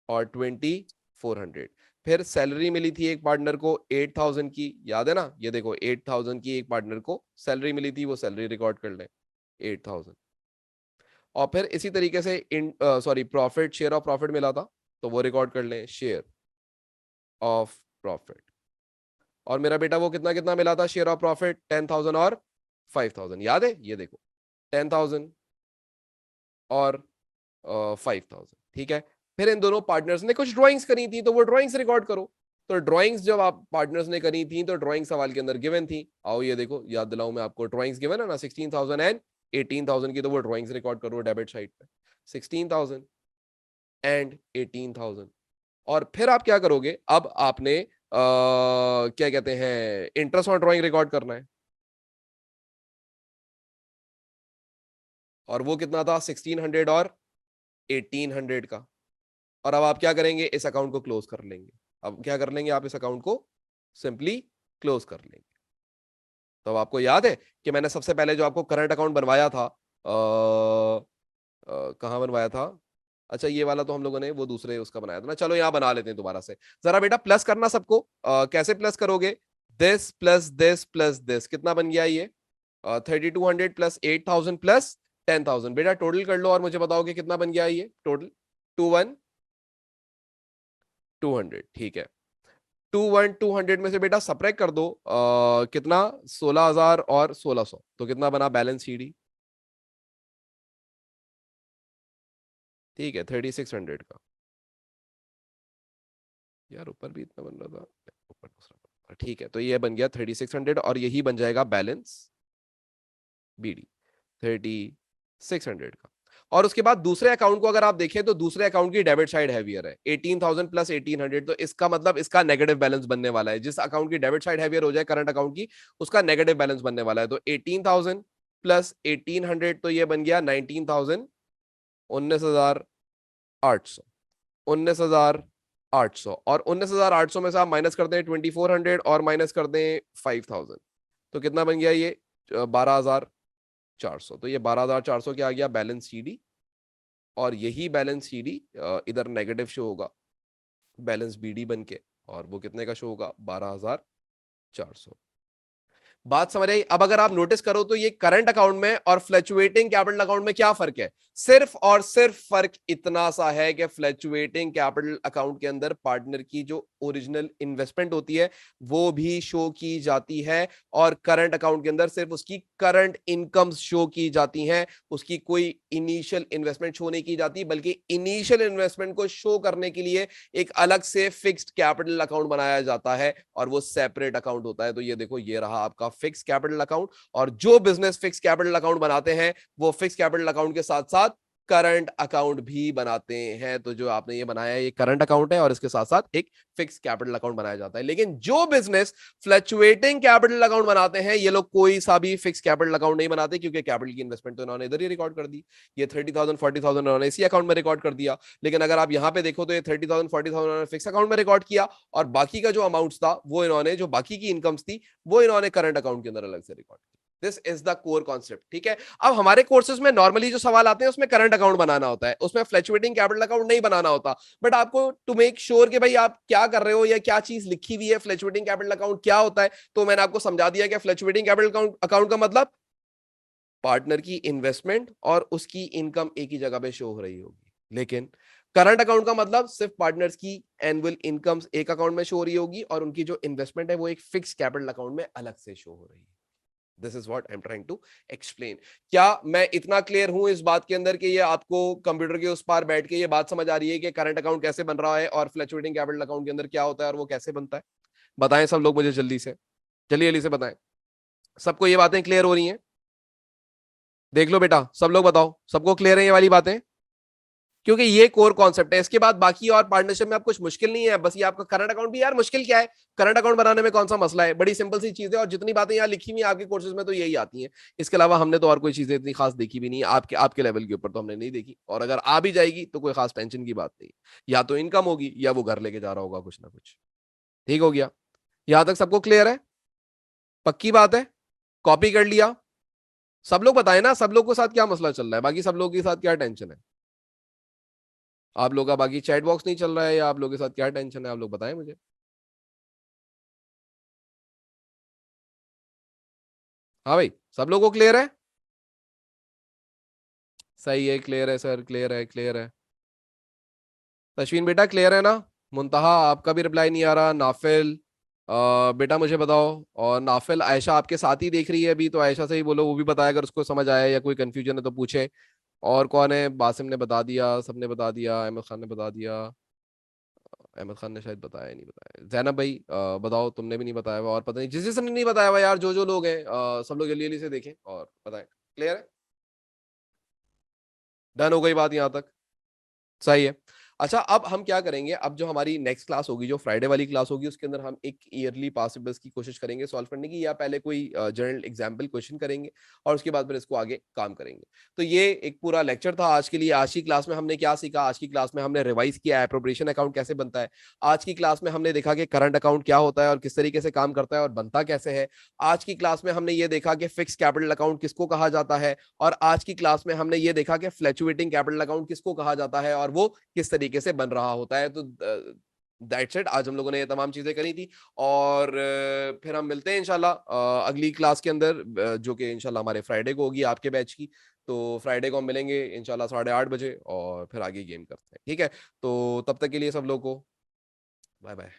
और 2400। फिर सैलरी मिली थी एक पार्टनर को 8,000 की, याद है ना, ये देखो 8,000 की एक पार्टनर को सैलरी मिली थी, वो सैलरी रिकॉर्ड कर ले 8,000। और फिर इसी तरीके से प्रॉफिट, शेयर ऑफ प्रॉफिट मिला था, तो वो रिकॉर्ड कर लें, शेयर ऑफ प्रॉफिट। और मेरा बेटा वो कितना कितना मिला था शेयर ऑफ प्रॉफिट, 10,000 और 5,000, याद है, ये देखो 10,000 और 5,000, ठीक है। फिर इन दोनों पार्टनर्स ने कुछ ड्राइंग्स करी थी, तो वो ड्राइंग्स रिकॉर्ड करो। तो ड्राइंग्स जब आप पार्टनर्स ने करी थी, तो ड्राइंग सवाल के अंदर गिवन थी। आओ ये देखो, याद दिलाऊं मैं आपको, ड्राइंग्स गिवन है ना 16,000 एंड 18,000 की, तो वो ड्राइंग्स रिकॉर्ड करो डेबिट साइड पे, 16,000 एंड 18,000। और फिर आप क्या करोगे, अब आपने क्या कहते हैं, इंटरेस्ट ऑन ड्राइंग रिकॉर्ड करना है। और वो कितना था, 1600 और 1800 का। और अब आप क्या करेंगे, इस अकाउंट को क्लोज कर लेंगे। अब क्या कर लेंगे आप, इस अकाउंट को सिंपली क्लोज कर लेंगे। तो अब आपको याद है कि मैंने सबसे पहले जो आपको करंट अकाउंट बनवाया था, कहाँ बनवाया था, अच्छा ये वाला तो हम लोगों ने वो दूसरे उसका बनाया था ना, चलो यहाँ बना लेते हैं दोबारा से। जरा बेटा प्लस करना सबको, कैसे प्लस करोगे, this plus this plus this, कितना बन गया ये, 3,200 प्लस 8,000 प्लस 10,000। बेटा टोटल कर लो और मुझे बताओ कि कितना बन गया ये टोटल, 2,1,200, ठीक है। 2,1,200 में से बेटा सब्ट्रैक्ट कर दो, कितना, 16,000 और 1,600, तो कितना बना बैलेंस शीट, ठीक है 3,600 का। यार ऊपर भी इतना बन रहा था, ऊपर दूसरा बन रहा था। ठीक है, तो ये बन गया 3,600 और यही बन जाएगा बैलेंस बीडी 3,600 का। और उसके बाद दूसरे अकाउंट को अगर आप देखें, तो दूसरे अकाउंट की डेबिट साइड हैवियर है, 18,000 प्लस 1,800, तो इसका मतलब इसका नेगेटिव बैलेंस बनने वाला है। जिस अकाउंट की डेबिट साइड हैवियर हो जाए करंट अकाउंट की, उसका नेगेटिव बैलेंस बनने वाला है। तो 18,000 प्लस 1,800, तो ये बन गया 19,000, 19,800, 19,800। और 19,800 में से आप माइनस कर दें 2,400 और माइनस कर दें 5,000, तो कितना बन गया ये, 12,400। तो ये 12,400 क्या आ गया, बैलेंस सीडी। और यही बैलेंस सीडी इधर नेगेटिव शो होगा बैलेंस बीडी बन के, और वो कितने का शो होगा, 12,400। बात समझ आई। अब अगर आप नोटिस करो तो ये करंट अकाउंट में और फ्लक्चुएटिंग कैपिटल अकाउंट में क्या फर्क है, सिर्फ और सिर्फ फर्क इतना सा है कि फ्लक्चुएटिंग कैपिटल अकाउंट के अंदर पार्टनर की जो ओरिजिनल इन्वेस्टमेंट होती है वो भी शो की जाती है, और करंट अकाउंट के अंदर सिर्फ उसकी करंट इनकम्स शो की जाती हैं, उसकी कोई इनिशियल इन्वेस्टमेंट शो नहीं की जाती, बल्कि इनिशियल इन्वेस्टमेंट को शो करने के लिए एक अलग से फिक्स्ड कैपिटल अकाउंट बनाया जाता है, और वो सेपरेट अकाउंट होता है। तो ये देखो, ये रहा आपका फिक्स कैपिटल अकाउंट। और जो बिजनेस फिक्स कैपिटल अकाउंट बनाते हैं वो फिक्स कैपिटल अकाउंट के साथ साथ करंट अकाउंट भी बनाते हैं। तो जो आपने ये बनाया है ये करंट अकाउंट है, और इसके साथ साथ एक फिक्स कैपिटल अकाउंट बनाया जाता है। लेकिन जो बिजनेस फ्लक्चुएटिंग कैपिटल अकाउंट बनाते हैं, ये लोग कोई सा भी फिक्स कैपिटल अकाउंट नहीं बनाते, क्योंकि कैपिटल की इन्वेस्टमेंट तो इन्होंने इधर ही रिकॉर्ड कर दी। ये 30,000 40,000 इन्होंने इसी अकाउंट में रिकॉर्ड कर दिया। लेकिन अगर आप यहां पे देखो तो ये 30,000 40,000 इन्होंने फिक्स अकाउंट में रिकॉर्ड किया, और बाकी का जो अमाउंट था वो इन्होंने, जो बाकी की इनकम्स थी वो इन्होंने करंट अकाउंट के अंदर अलग से रिकॉर्ड किया। This is the core concept, ठीक है। अब हमारे कोर्सेज में नॉर्मली जो सवाल आते हैं उसमें करंट अकाउंट बनाना होता है, उसमें फ्लक्चुएटिंग कैपिटल अकाउंट नहीं बनाना होता। बट आपको टू मेक श्योर कि भाई आप क्या कर रहे हो या क्या चीज लिखी हुई है, फ्लक्चुएटिंग कैपिटल अकाउंट क्या होता है, तो मैंने आपको समझा दिया कि फ्लक्चुएटिंग कैपिटल अकाउंट का मतलब पार्टनर की इन्वेस्टमेंट और उसकी इनकम एक ही जगह पे शो हो रही होगी। लेकिन करंट अकाउंट का मतलब सिर्फ पार्टनर्स की एनुअल इनकम्स एक अकाउंट में शो हो रही होगी, और उनकी जो इन्वेस्टमेंट है वो एक फिक्स कैपिटल अकाउंट में अलग से शो हो रही है। This is what I am trying to explain. क्या मैं इतना क्लियर हूं इस बात के अंदर कि ये आपको कंप्यूटर के उस पार बैठ के ये बात समझ आ रही है कि करंट अकाउंट कैसे बन रहा है और फ्लक्चुएटिंग कैपिटल अकाउंट के अंदर क्या होता है और वो कैसे बनता है? बताएं सब लोग मुझे जल्दी से, जल्दी जल्दी से बताएं। सबको ये बातें क्लियर हो रही हैं? देख लो बेटा, सब लोग बताओ, सबको क्लियर है ये वाली बातें? क्योंकि ये कोर कॉन्सेप्ट है, इसके बाद बाकी और पार्टनरशिप में आप कुछ मुश्किल नहीं है। बस ये आपका करंट अकाउंट भी, यार मुश्किल क्या है, करंट अकाउंट बनाने में कौन सा मसला है, बड़ी सिंपल सी चीज है। और जितनी बातें यहाँ लिखी हुई है आपके कोर्सेज में तो यही आती हैं। इसके अलावा हमने तो और कोई चीजें इतनी खास देखी भी नहीं है, आपके आपके लेवल के ऊपर तो हमने नहीं देखी। और अगर आ भी जाएगी तो कोई खास टेंशन की बात नहीं, या तो इनकम होगी या वो घर लेके जा रहा होगा कुछ ना कुछ। ठीक हो गया? यहां तक सबको क्लियर है? पक्की बात है? कॉपी कर लिया? सब लोग बताए ना, सब लोग के साथ क्या मसला चल रहा है, बाकी सब लोगों के साथ क्या टेंशन है? आप लोग का बाकी चैट बॉक्स नहीं चल रहा है या आप लोग के साथ क्या टेंशन है, आप लोग बताएं मुझे। हाँ भाई, सब लोगों को क्लियर है? सही है, क्लियर है सर, क्लियर है, क्लियर है। तश्वीन बेटा क्लियर है ना? मुंतहा आपका भी रिप्लाई नहीं आ रहा। नाफिल, बेटा मुझे बताओ। और नाफिल, आयशा आपके साथ ही देख रही है अभी, तो आयशा से ही बोलो, वो भी बताए अगर उसको समझ आया या कोई कंफ्यूजन है तो पूछे। और कौन है? बासिम ने बता दिया, सबने बता दिया, अहमद खान ने बता दिया। अहमद खान ने शायद बताया, नहीं बताया। जैनब भाई बताओ, तुमने भी नहीं बताया हुआ, और पता नहीं जिस जिसने नहीं बताया हुआ यार, जो जो लोग हैं सब लोग जल्दी जल्दी से देखें और बताएं। क्लियर है? डन हो गई बात यहाँ तक? सही है। अच्छा, अब हम क्या करेंगे, अब जो हमारी नेक्स्ट क्लास होगी, जो फ्राइडे वाली क्लास होगी, उसके अंदर हम एक ईयरली पासिबल्स की कोशिश करेंगे सॉल्व करने की, या पहले कोई जनरल एग्जाम्पल क्वेश्चन करेंगे और उसके बाद फिर इसको आगे काम करेंगे। तो ये एक पूरा लेक्चर था आज के लिए। आज की क्लास में हमने क्या सीखा? आज की क्लास में हमने रिवाइज किया एप्रोप्रिएशन अकाउंट कैसे बनता है। आज की क्लास में हमने देखा कि करंट अकाउंट क्या होता है और किस तरीके से काम करता है और बनता कैसे है। आज की क्लास में हमने ये देखा कि फिक्स कैपिटल अकाउंट किसको कहा जाता है। और आज की क्लास में हमने ये देखा कि फ्लैक्चुएटिंग कैपिटल अकाउंट किसको कहा जाता है और वो किस तरीके से बन रहा होता है। तो दैट्स इट, आज हम लोगों ने ये तमाम चीजें करी थी। और फिर हम मिलते हैं इंशाल्लाह अगली क्लास के अंदर, जो कि इंशाल्लाह हमारे फ्राइडे को होगी आपके बैच की। तो फ्राइडे को हम मिलेंगे इंशाल्लाह 8:30 बजे और फिर आगे गेम करते हैं, ठीक है? तो तब तक के लिए सब लोग को बाय बाय।